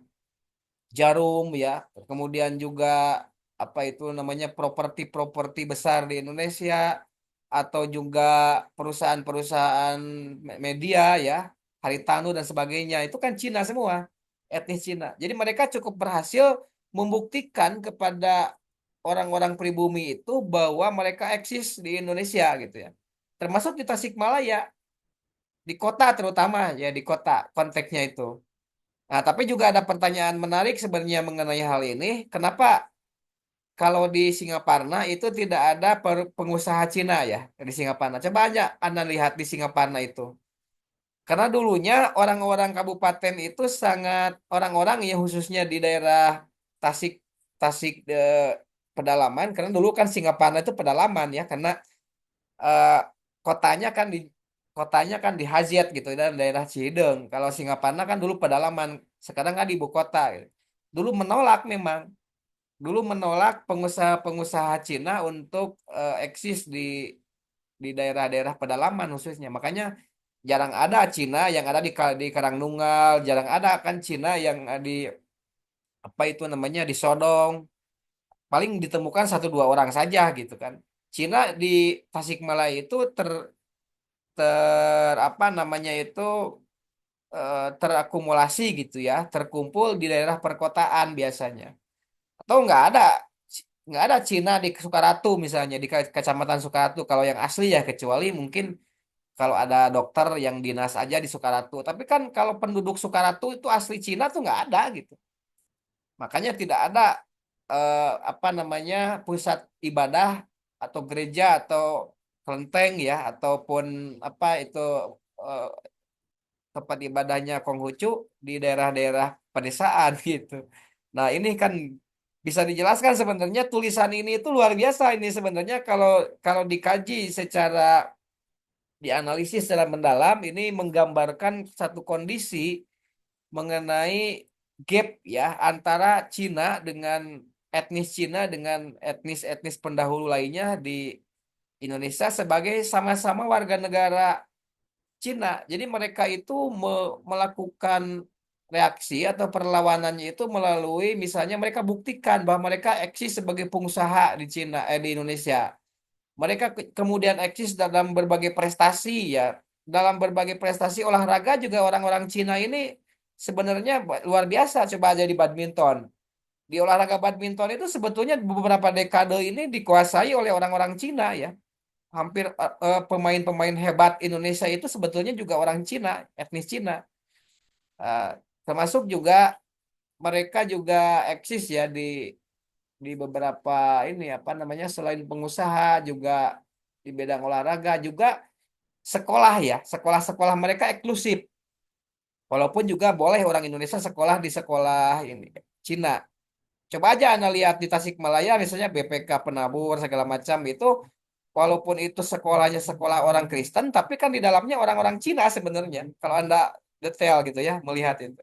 [SPEAKER 1] Jarum ya, kemudian juga apa itu namanya properti-properti besar di Indonesia atau juga perusahaan-perusahaan media ya, Haritanu dan sebagainya itu kan Cina semua, etnis Cina. Jadi mereka cukup berhasil membuktikan kepada orang-orang pribumi itu bahwa mereka eksis di Indonesia gitu ya. Termasuk di Tasikmalaya, di kota terutama ya di kota konteksnya itu. Nah, tapi juga ada pertanyaan menarik sebenarnya mengenai hal ini. Kenapa kalau di Singaparna itu tidak ada pengusaha Cina ya di Singaparna? Coba aja Anda lihat di Singaparna itu. Karena dulunya orang-orang kabupaten itu sangat orang-orang ya khususnya di daerah Tasik Tasik pedalaman. Karena dulu kan Singaparna itu pedalaman ya karena eh, kotanya kan di Haziat gitu dan daerah Cihideng. Kalau Singaparna kan dulu pedalaman, sekarang kan di ibu kota, gitu. Dulu menolak memang, dulu menolak pengusaha-pengusaha Cina untuk eksis di daerah-daerah pedalaman khususnya. Makanya jarang ada Cina yang ada di Karangnunggal, jarang ada kan Cina yang di apa itu namanya di Sodong. Paling ditemukan 1-2 orang saja gitu kan. Cina di Tasikmalaya itu apa namanya itu terakumulasi gitu ya, terkumpul di daerah perkotaan biasanya. Atau nggak ada Cina di Sukaratu misalnya di Kecamatan Sukaratu kalau yang asli ya kecuali mungkin kalau ada dokter yang dinas aja di Sukaratu. Tapi kan kalau penduduk Sukaratu itu asli Cina tuh nggak ada gitu. Makanya tidak ada apa namanya pusat ibadah atau gereja atau kelenteng ya ataupun apa itu eh, tempat ibadahnya Konghucu di daerah-daerah pedesaan gitu. Nah, ini kan bisa dijelaskan sebenarnya tulisan ini itu luar biasa ini sebenarnya kalau kalau dikaji secara dianalisis secara mendalam ini menggambarkan satu kondisi mengenai gap ya antara Cina dengan etnis-etnis pendahulu lainnya di Indonesia sebagai sama-sama warga negara Cina. Jadi mereka itu melakukan reaksi atau perlawanannya itu melalui misalnya mereka buktikan bahwa mereka eksis sebagai pengusaha di di Indonesia. Mereka kemudian eksis dalam berbagai prestasi ya. Dalam berbagai prestasi olahraga juga orang-orang Cina ini sebenarnya luar biasa. Coba aja di badminton. Di olahraga badminton itu sebetulnya beberapa dekade ini dikuasai oleh orang-orang Cina ya hampir pemain-pemain hebat Indonesia itu sebetulnya juga orang Cina, etnis Cina. Eh, Termasuk juga mereka juga eksis ya di beberapa ini apa namanya selain pengusaha juga di bidang olahraga juga sekolah ya, sekolah-sekolah mereka eksklusif. Walaupun juga boleh orang Indonesia sekolah di sekolah ini Cina. Coba aja Anda lihat di Tasikmalaya misalnya BPK Penabur segala macam itu walaupun itu sekolahnya sekolah orang Kristen, tapi kan di dalamnya orang-orang Cina sebenarnya. Kalau Anda detail gitu ya, melihat itu.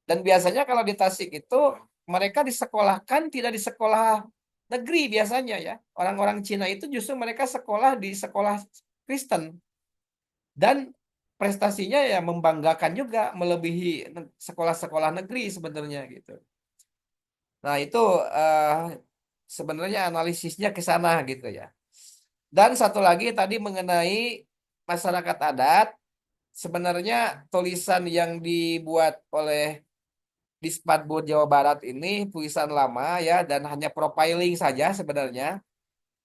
[SPEAKER 1] Dan biasanya kalau di Tasik itu, mereka disekolahkan tidak di sekolah negeri biasanya ya. Orang-orang Cina itu justru mereka sekolah di sekolah Kristen. Dan prestasinya ya membanggakan juga, melebihi sekolah-sekolah negeri sebenarnya gitu. Nah itu eh, sebenarnya analisisnya ke sana gitu ya. Dan satu lagi tadi mengenai masyarakat adat, sebenarnya tulisan yang dibuat oleh Dispatbud Jawa Barat ini tulisan lama ya dan hanya profiling saja sebenarnya.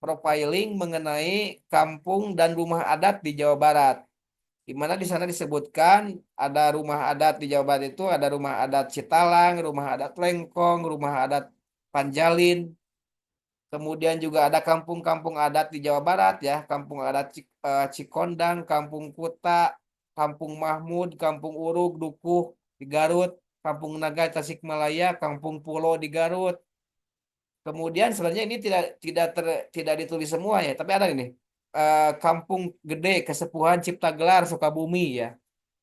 [SPEAKER 1] Profiling mengenai kampung dan rumah adat di Jawa Barat. di mana di sana disebutkan ada rumah adat di Jawa Barat itu ada rumah adat Citalang, rumah adat Lengkong, rumah adat Panjalin. Kemudian juga ada kampung-kampung adat di Jawa Barat ya, kampung adat Cikondang, Kampung Kuta, Kampung Mahmud, Kampung Uruk, Dukuh di Garut, Kampung Naga Tasikmalaya, Kampung Pulo di Garut. Kemudian sebenarnya ini tidak ditulis semua ya, tapi ada ini Kampung Gede Kesepuhan Cipta Gelar Sukabumi ya.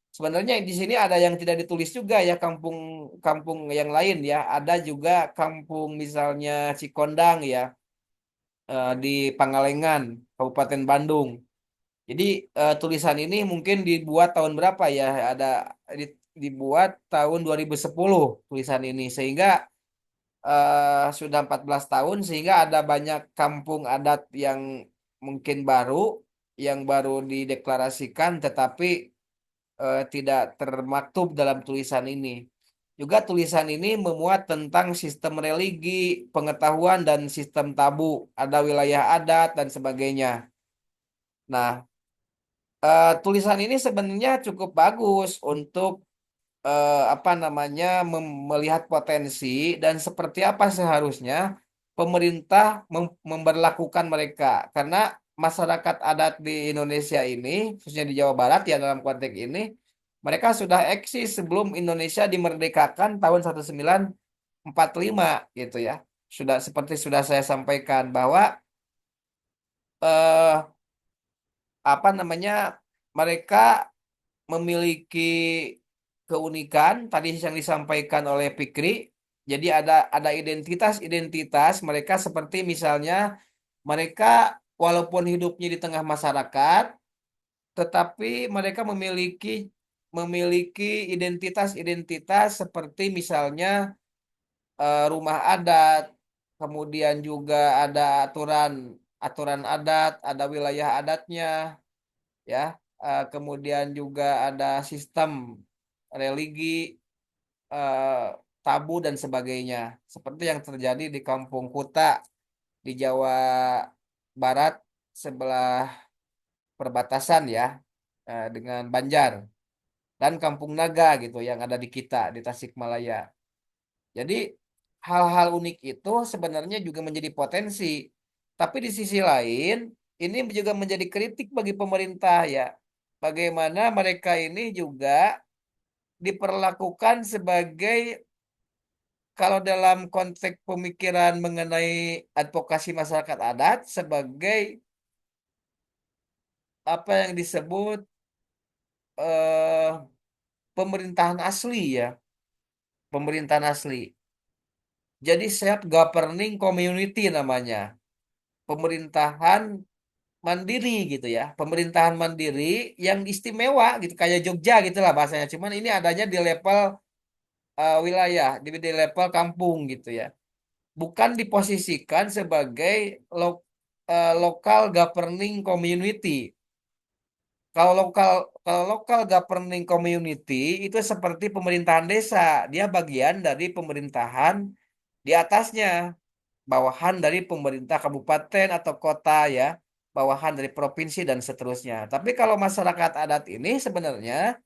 [SPEAKER 1] Sebenarnya di sini ada yang tidak ditulis juga ya kampung-kampung yang lain ya. Ada juga kampung misalnya Cikondang ya di Pangalengan, Kabupaten Bandung. Jadi tulisan ini mungkin dibuat tahun berapa ya? Dibuat tahun 2010 tulisan ini sehingga sudah 14 tahun sehingga ada banyak kampung adat yang mungkin yang baru dideklarasikan tetapi tidak termaktub dalam tulisan ini. Juga tulisan ini memuat tentang sistem religi, pengetahuan dan sistem tabu, ada wilayah adat dan sebagainya. Nah, tulisan ini sebenarnya cukup bagus untuk apa namanya melihat potensi dan seperti apa seharusnya pemerintah memberlakukan mereka karena masyarakat adat di Indonesia ini khususnya di Jawa Barat ya dalam konteks ini mereka sudah eksis sebelum Indonesia dimerdekakan tahun 1945 gitu ya sudah saya sampaikan bahwa eh, apa namanya mereka memiliki keunikan tadi yang disampaikan oleh Fikri. Jadi ada identitas-identitas mereka seperti misalnya mereka walaupun hidupnya di tengah masyarakat, tetapi mereka memiliki identitas-identitas seperti misalnya rumah adat, kemudian juga ada aturan aturan adat, ada wilayah adatnya, ya. Kemudian juga ada sistem religi, eh, tabu dan sebagainya. Seperti yang terjadi di Kampung Kuta di Jawa Barat sebelah perbatasan ya dengan Banjar dan Kampung Naga gitu yang ada di kita di Tasikmalaya. Jadi hal-hal unik itu sebenarnya juga menjadi potensi. Tapi di sisi lain ini juga menjadi kritik bagi pemerintah ya. Bagaimana mereka ini juga diperlakukan sebagai kalau dalam konteks pemikiran mengenai advokasi masyarakat adat sebagai apa yang disebut eh, pemerintahan asli ya, pemerintahan asli. Jadi self governing community namanya, pemerintahan mandiri gitu ya, pemerintahan mandiri yang istimewa gitu kayak Jogja gitulah bahasanya. Cuman ini adanya di level wilayah, di level kampung gitu ya. Bukan diposisikan sebagai local governing community. Kalau lokal governing community itu seperti pemerintahan desa, dia bagian dari pemerintahan di atasnya, bawahan dari pemerintah kabupaten atau kota ya, bawahan dari provinsi dan seterusnya. Tapi kalau masyarakat adat ini sebenarnya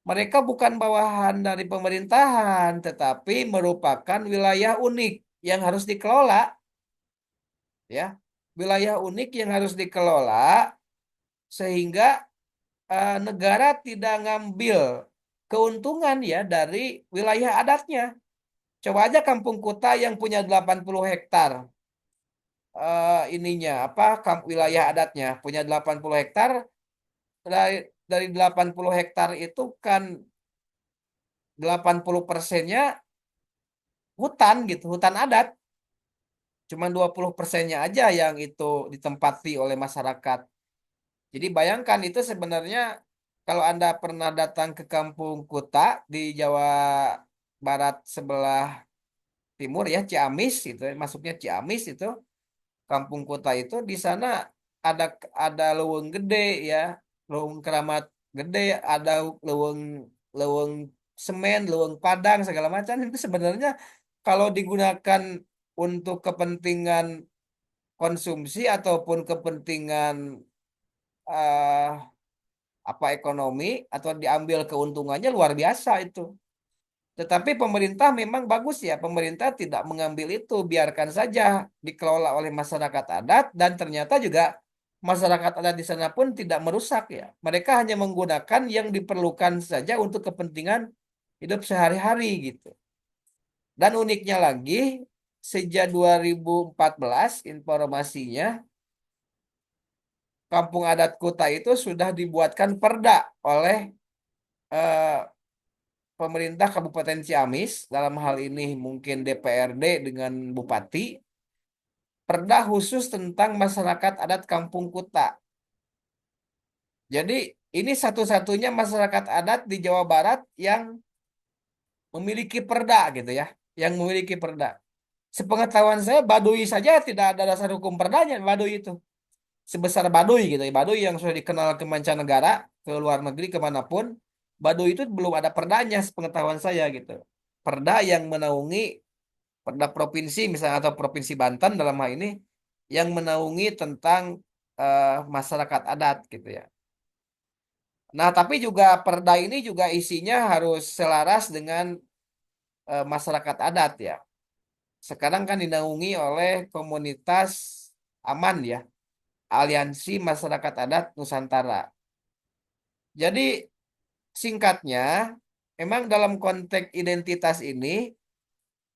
[SPEAKER 1] mereka bukan bawahan dari pemerintahan, tetapi merupakan wilayah unik yang harus dikelola ya. Wilayah unik yang harus dikelola sehingga negara tidak ngambil keuntungan ya dari wilayah adatnya. Coba aja Kampung Kuta yang punya 80 hektar ininya apa wilayah adatnya punya 80 hektar dari 80 hektar itu kan 80%-nya hutan gitu, hutan adat. Cuma 20%-nya aja yang itu ditempati oleh masyarakat. Jadi bayangkan itu sebenarnya kalau Anda pernah datang ke Kampung Kuta di Jawa Barat sebelah timur ya Ciamis itu masuknya Ciamis itu Kampung Kuta itu di sana ada ada leuweung gede ya, leuweung keramat gede, ada leuweung leuweung semen, leuweung padang segala macam itu sebenarnya kalau digunakan untuk kepentingan konsumsi ataupun kepentingan eh, apa ekonomi atau diambil keuntungannya luar biasa itu. Tetapi pemerintah memang bagus ya, pemerintah tidak mengambil itu, biarkan saja dikelola oleh masyarakat adat dan ternyata juga masyarakat adat di sana pun tidak merusak ya. Mereka hanya menggunakan yang diperlukan saja untuk kepentingan hidup sehari-hari gitu. Dan uniknya lagi, sejak 2014 informasinya Kampung Adat Kuta itu sudah dibuatkan perda oleh eh, pemerintah Kabupaten Ciamis, dalam hal ini mungkin DPRD dengan Bupati, perda khusus tentang masyarakat adat Kampung Kuta. Jadi ini satu-satunya masyarakat adat di Jawa Barat yang memiliki perda gitu ya, yang memiliki perda. Sepengetahuan saya Baduy saja tidak ada dasar hukum perdanya Baduy itu. Sebesar Baduy gitu ya, Baduy yang sudah dikenal ke mancanegara, ke luar negeri kemanapun, Baduy itu belum ada perdanya sepengetahuan saya gitu. Perda yang menaungi perda provinsi misalnya atau provinsi Banten dalam hal ini yang menaungi tentang masyarakat adat gitu ya. Nah, tapi juga perda ini juga isinya harus selaras dengan masyarakat adat ya. Sekarang kan dinaungi oleh komunitas AMAN ya, Aliansi Masyarakat Adat Nusantara. Jadi singkatnya, memang dalam konteks identitas ini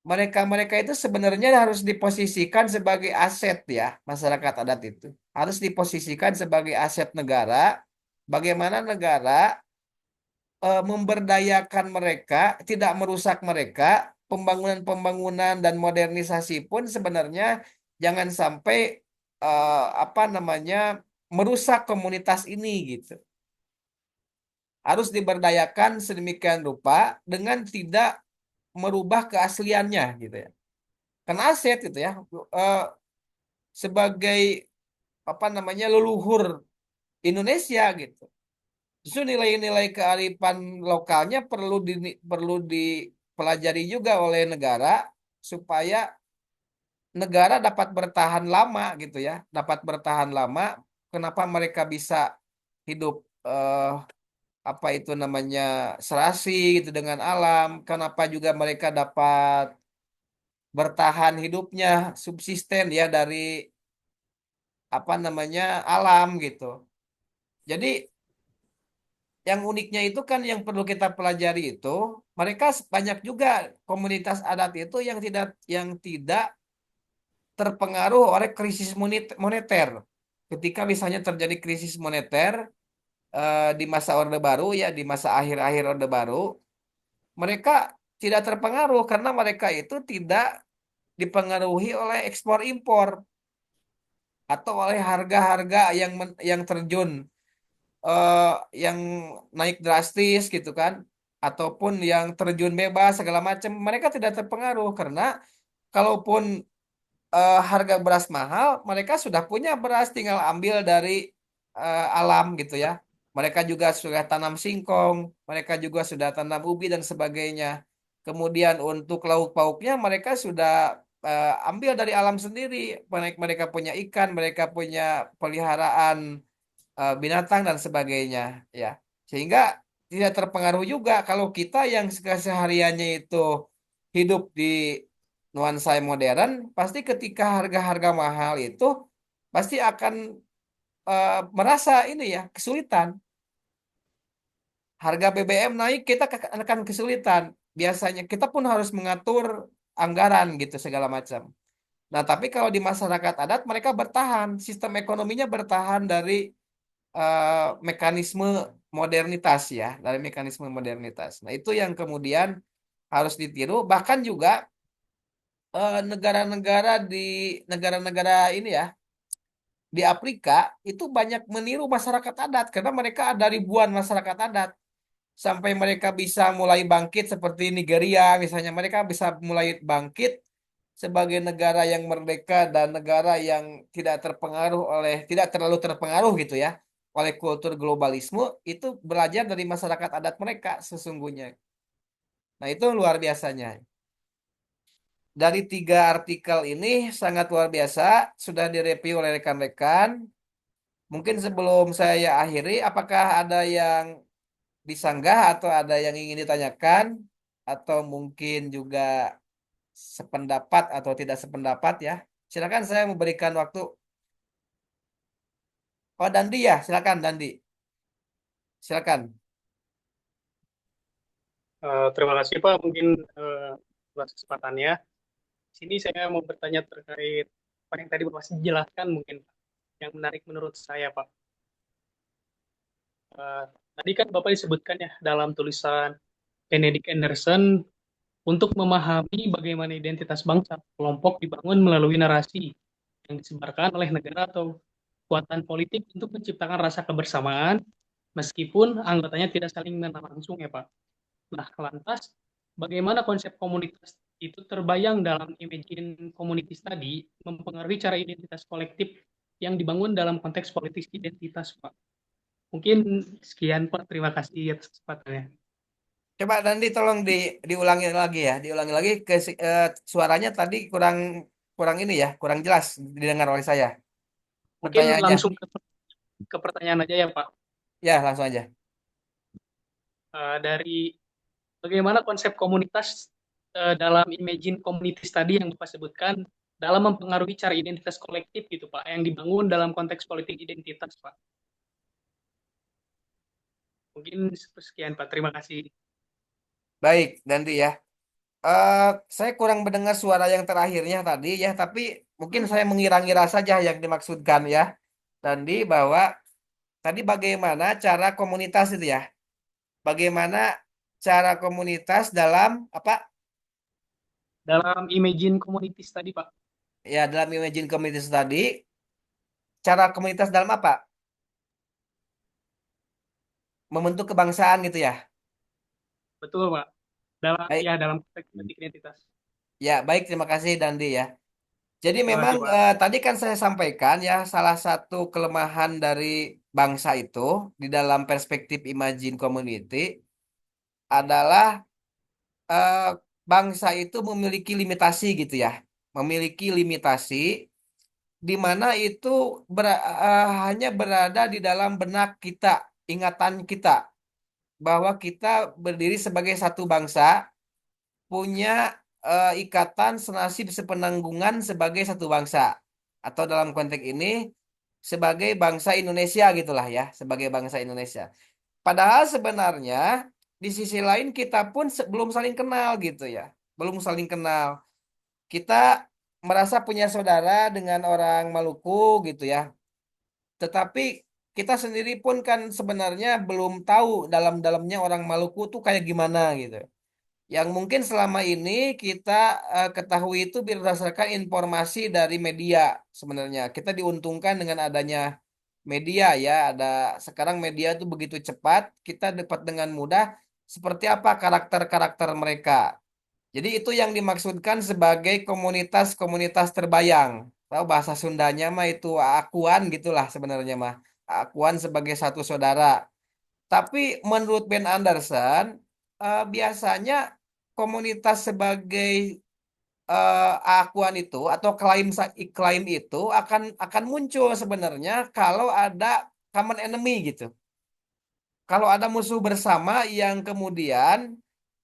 [SPEAKER 1] mereka-mereka itu sebenarnya harus diposisikan sebagai aset ya, masyarakat adat itu. Harus diposisikan sebagai aset negara. Bagaimana negara memberdayakan mereka, tidak merusak mereka, pembangunan-pembangunan dan modernisasi pun sebenarnya jangan sampai apa namanya merusak komunitas ini gitu. Harus diberdayakan sedemikian rupa dengan tidak merubah keasliannya gitu ya. Karena aset gitu ya, eh, sebagai apa namanya leluhur Indonesia gitu. Justru nilai-nilai kearifan lokalnya perlu dipelajari juga oleh negara supaya negara dapat bertahan lama gitu ya, dapat bertahan lama. Kenapa mereka bisa hidup apa itu namanya serasi gitu dengan alam? Kenapa juga mereka dapat bertahan hidupnya subsisten ya dari apa namanya alam gitu. Jadi yang uniknya itu kan yang perlu kita pelajari itu mereka banyak juga komunitas adat itu yang tidak terpengaruh oleh krisis moneter. Ketika misalnya terjadi krisis moneter di masa Orde Baru ya di masa akhir-akhir Orde Baru, mereka tidak terpengaruh karena mereka itu tidak dipengaruhi oleh ekspor impor atau oleh harga-harga yang terjun eh, yang naik drastis gitu kan ataupun yang terjun bebas segala macam mereka tidak terpengaruh karena kalaupun harga beras mahal mereka sudah punya beras tinggal ambil dari alam gitu ya mereka juga sudah tanam singkong mereka juga sudah tanam ubi dan sebagainya kemudian untuk lauk pauknya mereka sudah ambil dari alam sendiri mereka punya ikan mereka punya peliharaan binatang dan sebagainya ya sehingga tidak terpengaruh juga kalau kita yang kesehariannya itu hidup di nuansa modern pasti ketika harga-harga mahal itu pasti akan merasa ini ya kesulitan harga BBM naik kita akan kesulitan biasanya kita pun harus mengatur anggaran gitu segala macam. Nah tapi kalau di masyarakat adat mereka bertahan sistem ekonominya bertahan dari mekanisme modernitas ya, dari mekanisme modernitas. Nah, itu yang kemudian harus ditiru. Bahkan juga negara-negara di negara-negara ini ya, di Afrika itu banyak meniru masyarakat adat karena mereka ada ribuan masyarakat adat sampai mereka bisa mulai bangkit seperti Nigeria misalnya mereka bisa mulai bangkit sebagai negara yang merdeka dan negara yang tidak terlalu terpengaruh gitu ya oleh kultur globalisme itu belajar dari masyarakat adat mereka sesungguhnya. Nah, itu luar biasanya. Dari 3 artikel ini sangat luar biasa, sudah direview oleh rekan-rekan Mungkin sebelum saya akhiri, apakah ada yang disanggah atau ada yang ingin ditanyakan atau mungkin juga sependapat atau tidak sependapat ya? Silakan saya memberikan waktu. Oh, Dandi ya, silakan Dandi. Silakan.
[SPEAKER 7] Terima kasih Pak, mungkin atas kesempatannya. Di sini saya mau bertanya terkait apa yang tadi Bapak jelaskan mungkin Pak, yang menarik menurut saya Pak. Eh, Tadi kan Bapak disebutkan ya dalam tulisan Benedict Anderson untuk memahami bagaimana identitas bangsa, kelompok dibangun melalui narasi yang disebarkan oleh negara atau kekuatan politik untuk menciptakan rasa kebersamaan meskipun anggotanya tidak saling mengenal langsung ya Pak. Nah, lantas bagaimana konsep komunitas itu terbayang dalam imagine komunitas tadi mempengaruhi cara identitas kolektif yang dibangun dalam konteks politik identitas, Pak. Mungkin sekian, Pak. Terima kasih atas kesempatannya.
[SPEAKER 1] Coba Dandi tolong diulangi lagi ya, diulangi lagi suaranya tadi kurang kurang ini ya, kurang jelas didengar oleh saya.
[SPEAKER 7] Mungkin
[SPEAKER 1] Pertanyaannya,
[SPEAKER 7] langsung ke pertanyaan aja ya, Pak.
[SPEAKER 1] ya langsung aja.
[SPEAKER 7] Dari bagaimana konsep komunitas dalam imagine komunitas tadi yang Bapak sebutkan dalam mempengaruhi cara identitas kolektif gitu, Pak, yang dibangun dalam konteks politik identitas, Pak. Mungkin sekian, Pak. Terima kasih.
[SPEAKER 1] Baik, Dandi ya. Eh, saya kurang mendengar suara yang terakhirnya tadi ya, tapi mungkin saya mengira-ngira saja yang dimaksudkan ya, Dandi, bahwa tadi bagaimana cara komunitas itu ya, bagaimana cara komunitas dalam apa?
[SPEAKER 7] Dalam imagine komunitas tadi, Pak.
[SPEAKER 1] Ya, dalam imagine komunitas tadi, cara komunitas dalam apa? Membentuk kebangsaan gitu ya.
[SPEAKER 7] Betul, Pak.
[SPEAKER 1] Baik,
[SPEAKER 7] Dalam konteks politik identitas.
[SPEAKER 1] ya baik, terima kasih Dandi ya. Jadi
[SPEAKER 7] Terima
[SPEAKER 1] memang
[SPEAKER 7] kasih, Pak.
[SPEAKER 1] tadi kan saya sampaikan ya salah satu kelemahan dari bangsa itu di dalam perspektif imagine community adalah eh, bangsa itu memiliki limitasi gitu ya. Memiliki limitasi di mana itu hanya berada di dalam benak kita, ingatan kita bahwa kita berdiri sebagai satu bangsa, punya ikatan senasib sepenanggungan sebagai satu bangsa. Atau dalam konteks ini sebagai bangsa Indonesia gitulah ya, sebagai bangsa Indonesia. Padahal sebenarnya di sisi lain kita pun belum saling kenal gitu ya. Belum saling kenal. Kita merasa punya saudara dengan orang Maluku gitu ya. Tetapi kita sendiri pun kan sebenarnya belum tahu dalam-dalamnya orang Maluku tuh kayak gimana gitu. Yang mungkin selama ini kita ketahui itu berdasarkan informasi dari media sebenarnya. Kita diuntungkan dengan adanya media ya. Ada sekarang media itu begitu cepat, kita dapat dengan mudah seperti apa karakter-karakter mereka. Jadi itu yang dimaksudkan sebagai komunitas-komunitas terbayang. Tahu bahasa Sundanya mah itu akuan gitulah sebenarnya mah. Akuan sebagai satu saudara. Tapi menurut Ben Anderson, biasanya komunitas sebagai akuan itu atau klaim itu akan muncul sebenarnya kalau ada common enemy gitu. Kalau ada musuh bersama yang kemudian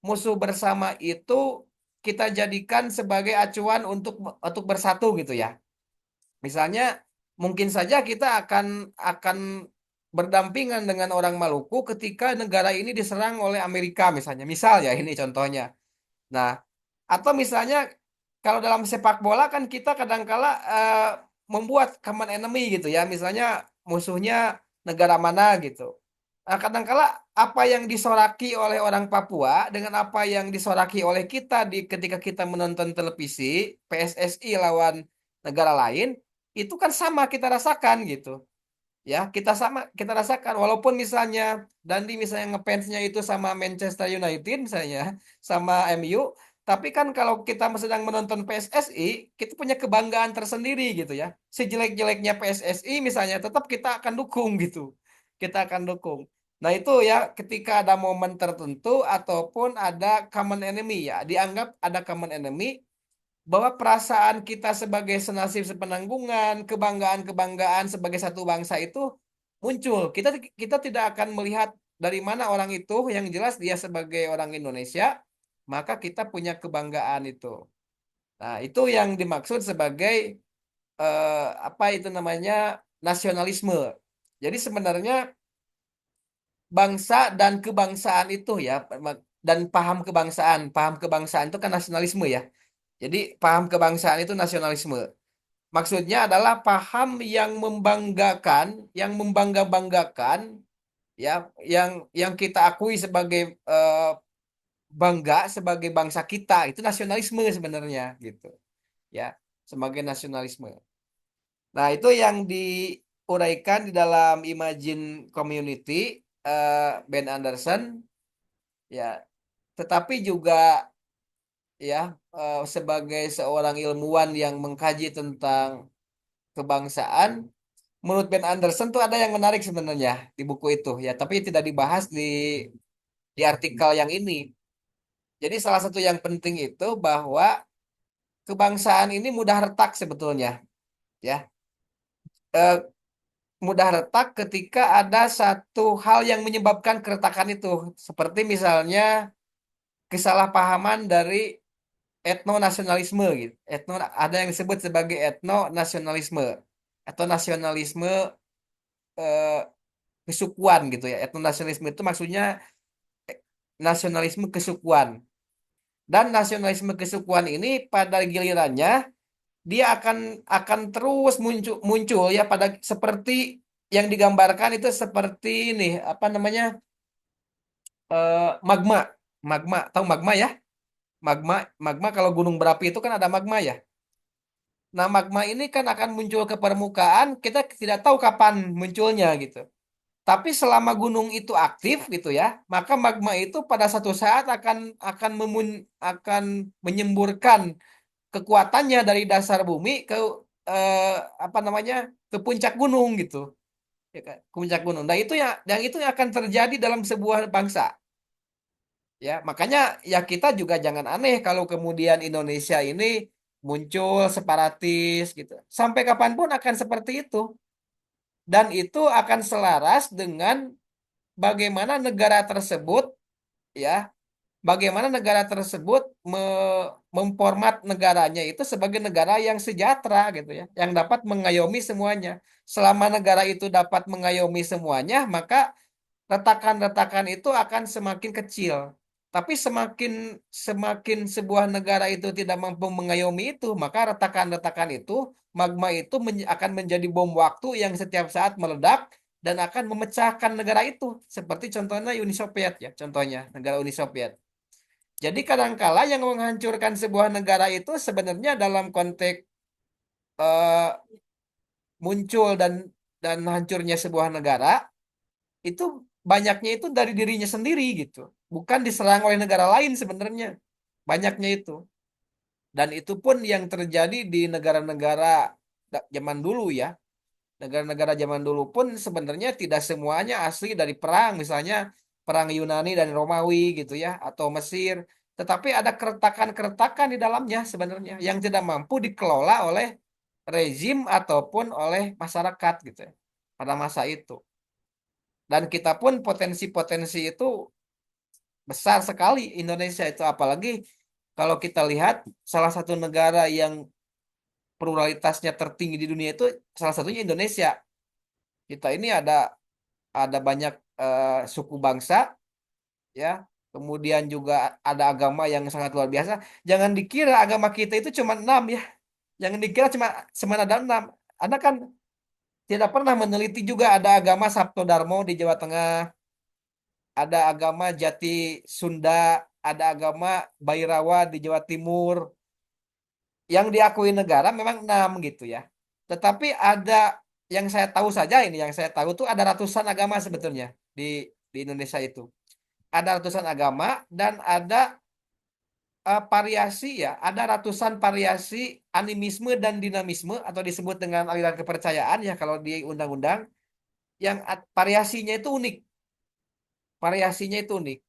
[SPEAKER 1] musuh bersama itu kita jadikan sebagai acuan untuk bersatu gitu ya. Misalnya mungkin saja kita akan berdampingan dengan orang Maluku ketika negara ini diserang oleh Amerika misalnya. Misal ya ini contohnya. Nah, atau misalnya kalau dalam sepak bola kan kita kadangkala membuat common enemy gitu ya. Misalnya musuhnya negara mana gitu. Nah, kadangkala apa yang disoraki oleh orang Papua dengan apa yang disoraki oleh kita ketika kita menonton televisi PSSI lawan negara lain itu kan sama kita rasakan gitu. Ya, kita rasakan walaupun misalnya Dandi misalnya ngefansnya itu sama Manchester United misalnya sama MU, tapi kan kalau kita sedang menonton PSSI, kita punya kebanggaan tersendiri gitu ya. Sejelek-jeleknya PSSI misalnya tetap kita akan dukung gitu. Kita akan dukung. Nah, itu ya ketika ada momen tertentu ataupun ada common enemy ya, dianggap ada common enemy bahwa perasaan kita sebagai senasib sepenanggungan, kebanggaan-kebanggaan sebagai satu bangsa itu muncul. Kita kita tidak akan melihat dari mana orang itu, yang jelas dia sebagai orang Indonesia, maka kita punya kebanggaan itu. Nah, itu yang dimaksud sebagai apa itu namanya nasionalisme. Jadi sebenarnya bangsa dan kebangsaan itu ya, dan paham kebangsaan itu kan nasionalisme ya. Jadi paham kebangsaan itu nasionalisme. Maksudnya adalah paham yang membanggakan, yang membangga-banggakan, ya, yang kita akui sebagai bangga sebagai bangsa kita, itu nasionalisme sebenarnya gitu, ya, sebagai nasionalisme. Nah, itu yang diuraikan di dalam Imagine Community, Ben Anderson, ya. Tetapi juga ya, sebagai seorang ilmuwan yang mengkaji tentang kebangsaan, menurut Ben Anderson tuh ada yang menarik sebenarnya di buku itu ya, tapi tidak dibahas di artikel yang ini. Jadi salah satu yang penting itu bahwa kebangsaan ini mudah retak sebetulnya, ya. Eh, Mudah retak ketika ada satu hal yang menyebabkan keretakan itu, seperti misalnya kesalahpahaman dari etnonasionalisme gitu. Ada yang disebut sebagai etnonasionalisme atau nasionalisme eh, kesukuan gitu ya. Etnonasionalisme itu maksudnya nasionalisme kesukuan. Dan nasionalisme kesukuan ini pada gilirannya dia akan terus muncul muncul ya, pada seperti yang digambarkan itu seperti ini apa namanya, magma. Tahu magma ya? Magma magma kalau gunung berapi itu kan ada magma ya. Nah, magma ini kan akan muncul ke permukaan, kita tidak tahu kapan munculnya gitu. Tapi selama gunung itu aktif gitu ya, maka magma itu pada satu saat akan menyemburkan kekuatannya dari dasar bumi ke eh, apa namanya, ke puncak gunung gitu, ya kan? Ke puncak gunung. Nah, itu yang akan terjadi dalam sebuah bangsa. Ya, makanya ya kita juga jangan aneh kalau kemudian Indonesia ini muncul separatis gitu. Sampai kapanpun akan seperti itu. Dan itu akan selaras dengan bagaimana negara tersebut, ya, bagaimana negara tersebut memformat negaranya itu sebagai negara yang sejahtera gitu ya, yang dapat mengayomi semuanya. Selama negara itu dapat mengayomi semuanya, maka retakan-retakan itu akan semakin kecil. Tapi semakin semakin sebuah negara itu tidak mampu mengayomi itu, maka retakan-retakan itu, magma itu akan menjadi bom waktu yang setiap saat meledak dan akan memecahkan negara itu. Seperti contohnya Uni Soviet ya, contohnya negara Uni Soviet. Jadi kadangkala yang menghancurkan sebuah negara itu sebenarnya dalam konteks eh, muncul dan hancurnya sebuah negara itu banyaknya itu dari dirinya sendiri gitu. Bukan diserang oleh negara lain sebenarnya. Banyaknya itu. Dan itu pun yang terjadi di negara-negara zaman dulu ya. Negara-negara zaman dulu pun sebenarnya tidak semuanya asli dari perang. Misalnya perang Yunani dan Romawi gitu ya. Atau Mesir. Tetapi ada keretakan-keretakan di dalamnya sebenarnya. Yang tidak mampu dikelola oleh rezim ataupun oleh masyarakat gitu ya. Pada masa itu. Dan kita pun potensi-potensi itu besar sekali Indonesia itu, apalagi kalau kita lihat salah satu negara yang pluralitasnya tertinggi di dunia itu salah satunya Indonesia. Kita ini ada banyak suku bangsa ya. Kemudian juga ada agama yang sangat luar biasa. Jangan dikira agama kita itu cuma enam ya. Jangan dikira cuma ada enam. Anda kan tidak pernah meneliti juga ada agama Sabto Darmo di Jawa Tengah, ada agama Jati Sunda, ada agama Bairawa di Jawa Timur. Yang diakui negara memang enam gitu ya. Tetapi ada yang saya tahu saja ini, yang saya tahu tuh ada ratusan agama sebetulnya di Indonesia itu. Ada ratusan agama dan ada variasi ya, ada ratusan variasi animisme dan dinamisme atau disebut dengan aliran kepercayaan ya kalau di undang-undang, yang variasinya itu unik. Variasinya itu unik.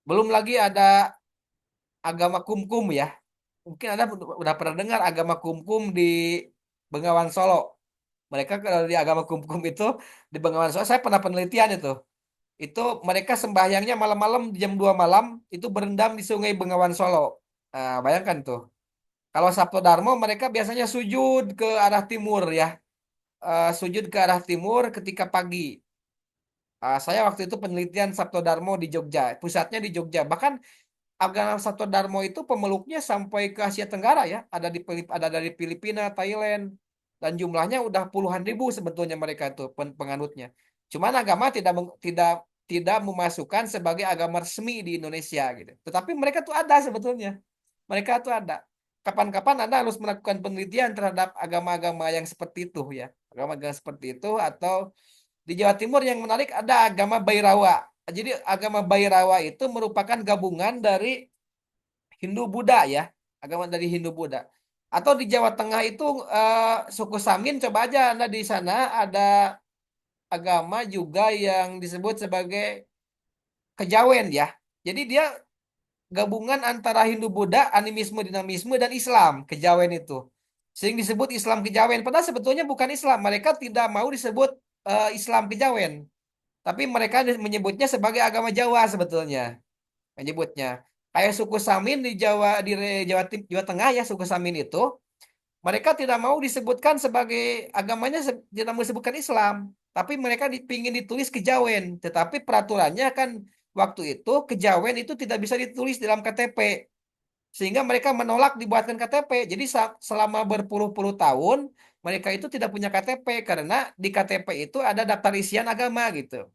[SPEAKER 1] Belum lagi ada agama kumkum ya. mungkin Anda udah pernah dengar agama Kumkum di Bengawan Solo. Mereka kalau di agama Kumkum itu di Bengawan Solo, saya pernah penelitian itu. Itu mereka sembahyangnya malam-malam jam 2 malam itu berendam di Sungai Bengawan Solo. Nah, bayangkan tuh. Kalau Sabto Darmo mereka biasanya sujud ke arah timur ya. Sujud ke arah timur ketika pagi. Saya waktu itu penelitian Sabto Darmo di Jogja, pusatnya di Jogja. Bahkan agama Sabto Darmo itu pemeluknya sampai ke Asia Tenggara ya. Ada dari Filipina, Thailand, dan jumlahnya udah puluhan ribu sebetulnya mereka itu penganutnya. Cuman agama tidak memasukkan sebagai agama resmi di Indonesia gitu. Tetapi mereka tuh ada sebetulnya. Mereka tuh ada. Kapan-kapan Anda harus melakukan penelitian terhadap agama-agama yang seperti itu ya. Agama-agama seperti itu atau di Jawa Timur yang menarik ada agama Bairawa. Jadi agama Bairawa itu merupakan gabungan dari Hindu Buddha ya, agama dari Hindu Buddha. Atau di Jawa Tengah itu suku Samin, coba aja Anda di sana ada agama juga yang disebut sebagai kejawen ya. Jadi dia gabungan antara Hindu Buddha, animisme, dinamisme dan Islam, kejawen itu. Sehingga disebut Islam kejawen. Padahal sebetulnya bukan Islam. Mereka tidak mau disebut Islam kejawen. Tapi mereka menyebutnya sebagai agama Jawa sebetulnya. Menyebutnya. Kayak suku Samin di Jawa Jawa Tengah ya, suku Samin itu mereka tidak mau disebutkan sebagai agamanya tidak mau disebutkan Islam, tapi mereka dipingin ditulis Kejawen. Tetapi peraturannya kan waktu itu Kejawen itu tidak bisa ditulis dalam KTP, sehingga mereka menolak dibuatkan KTP. Jadi selama berpuluh-puluh tahun mereka itu tidak punya KTP karena di KTP itu ada daftar isian agama gitu.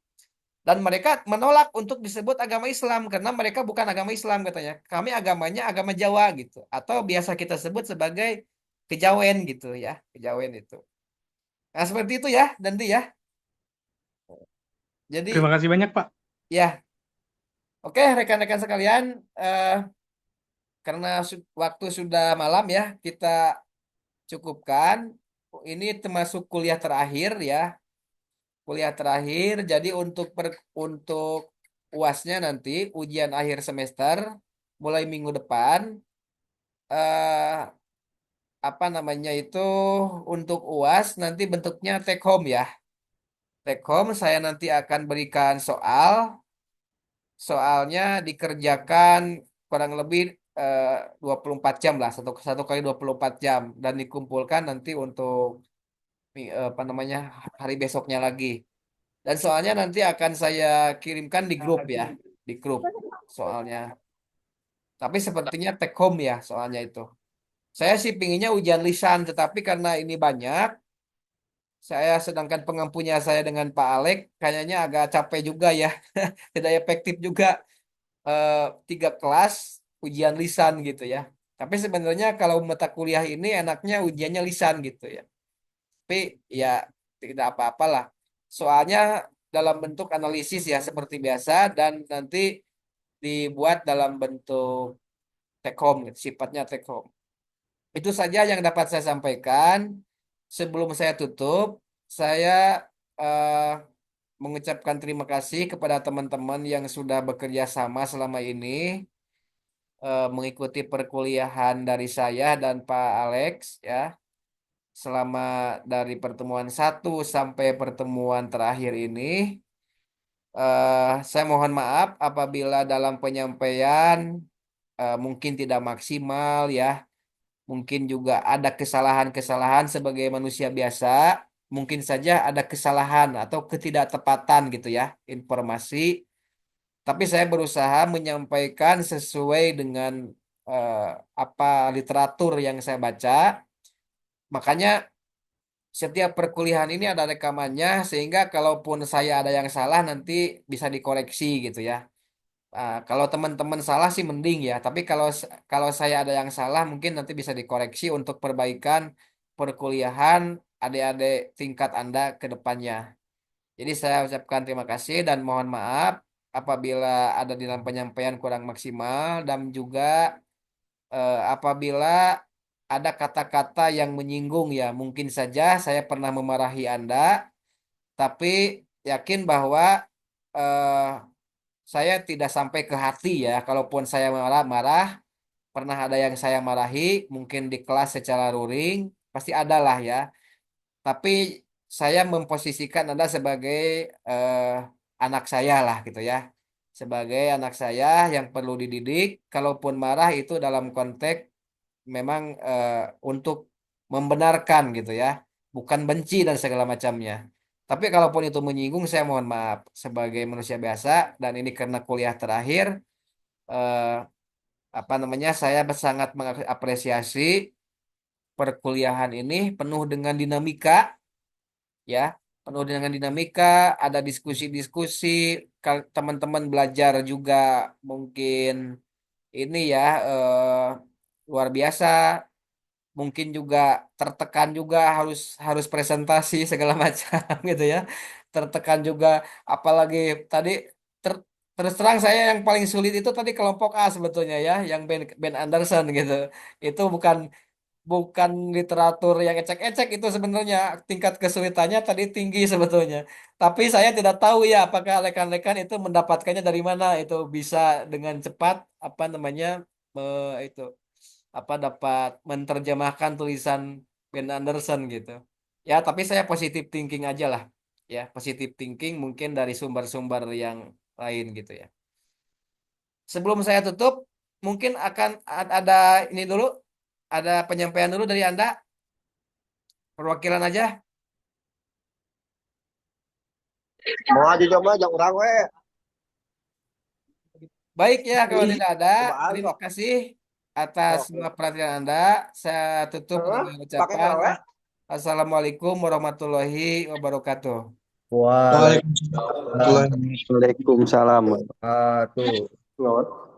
[SPEAKER 1] Dan mereka menolak untuk disebut agama Islam karena mereka bukan agama Islam katanya. Kami agamanya agama Jawa gitu. Atau biasa kita sebut sebagai kejawen gitu ya. Kejawen itu. Nah seperti itu ya nanti ya.
[SPEAKER 7] Terima
[SPEAKER 1] Jadi
[SPEAKER 7] kasih banyak, Pak.
[SPEAKER 1] ya oke rekan-rekan sekalian. Karena waktu sudah malam ya. Kita cukupkan. Ini termasuk kuliah terakhir ya. Kuliah terakhir. Jadi untuk UASnya nanti ujian akhir semester mulai minggu depan eh apa namanya itu untuk UAS nanti bentuknya take home ya. Take home saya nanti akan berikan soalnya dikerjakan kurang lebih eh, 24 jam lah satu satu kali 24 jam dan dikumpulkan nanti untuk apa namanya hari besoknya lagi. Dan soalnya nanti akan saya kirimkan di grup ya, di grup soalnya. Tapi sepertinya take home ya soalnya itu. Saya sih pinginnya ujian lisan, tetapi karena ini banyak, sedangkan pengampunya saya dengan Pak Alek, kayaknya agak capek juga ya, tidak efektif juga eh, 3 kelas ujian lisan gitu ya. Tapi sebenarnya kalau mata kuliah ini enaknya ujiannya lisan gitu ya. Tapi ya tidak apa-apalah. Soalnya dalam bentuk analisis ya seperti biasa dan nanti dibuat dalam bentuk take home, gitu, sifatnya take home. Itu saja yang dapat saya sampaikan. Sebelum saya tutup, saya eh, mengucapkan terima kasih kepada teman-teman yang sudah bekerja sama selama ini mengikuti perkuliahan dari saya dan Pak Alex ya. Selama dari pertemuan 1 sampai pertemuan terakhir ini, saya mohon maaf apabila dalam penyampaian mungkin tidak maksimal ya. Mungkin juga ada kesalahan-kesalahan sebagai manusia biasa. Mungkin saja ada kesalahan atau ketidaktepatan gitu ya informasi. Tapi saya berusaha menyampaikan sesuai dengan eh, apa literatur yang saya baca. Makanya setiap perkuliahan ini ada rekamannya sehingga kalaupun saya ada yang salah nanti bisa dikoreksi gitu ya. Kalau teman-teman salah sih mending ya, tapi kalau saya ada yang salah mungkin nanti bisa dikoreksi untuk perbaikan perkuliahan adik-adik tingkat Anda ke depannya. Jadi saya ucapkan terima kasih dan mohon maaf apabila ada di dalam penyampaian kurang maksimal dan juga apabila ada kata-kata yang menyinggung ya, mungkin saja saya pernah memarahi Anda, tapi yakin bahwa eh, saya tidak sampai ke hati ya. Kalaupun saya marah-marah, pernah ada yang saya marahi, mungkin di kelas secara luring, pasti ada lah ya. Tapi saya memposisikan Anda sebagai anak saya lah gitu ya. Sebagai anak saya yang perlu dididik, kalaupun marah itu dalam konteks memang untuk membenarkan gitu ya, bukan benci dan segala macamnya. Tapi kalaupun itu menyinggung, saya mohon maaf sebagai manusia biasa dan ini karena kuliah terakhir, eh, apa namanya, saya sangat mengapresiasi perkuliahan ini penuh dengan dinamika ya, penuh dengan dinamika, ada diskusi-diskusi, teman-teman belajar juga mungkin ini ya luar biasa, mungkin juga tertekan juga harus harus presentasi segala macam gitu ya. Tertekan juga apalagi tadi ter- terus terang saya yang paling sulit itu tadi kelompok A sebetulnya ya, yang Ben Anderson gitu. Itu bukan bukan literatur yang ecek-ecek itu sebenarnya tingkat kesulitannya tadi tinggi sebetulnya. Tapi saya tidak tahu ya apakah rekan-rekan itu mendapatkannya dari mana itu bisa dengan cepat apa namanya itu apa dapat menerjemahkan tulisan Ben Anderson gitu. Ya, tapi saya positive thinking aja lah. Ya, positive thinking mungkin dari sumber-sumber yang lain gitu ya. Sebelum saya tutup, mungkin akan ada ini dulu, ada penyampaian dulu dari Anda, perwakilan aja.
[SPEAKER 8] Mau aja coba jangan orang we.
[SPEAKER 1] Baik ya, kalau tidak ada,
[SPEAKER 8] Cobaan
[SPEAKER 1] terima
[SPEAKER 8] kok.
[SPEAKER 1] kasih atas
[SPEAKER 8] Oke.
[SPEAKER 1] semua perhatian Anda. Saya tutup
[SPEAKER 8] Hah?
[SPEAKER 1] dengan
[SPEAKER 8] Pakai
[SPEAKER 1] ucapan
[SPEAKER 8] ngelawe?
[SPEAKER 1] Assalamualaikum warahmatullahi wabarakatuh.
[SPEAKER 2] Waalaikumsalam.
[SPEAKER 5] Waalaikumsalam
[SPEAKER 8] Waalaikumsalam.
[SPEAKER 5] warahmatullahi wabarakatuh.
[SPEAKER 8] Ngot.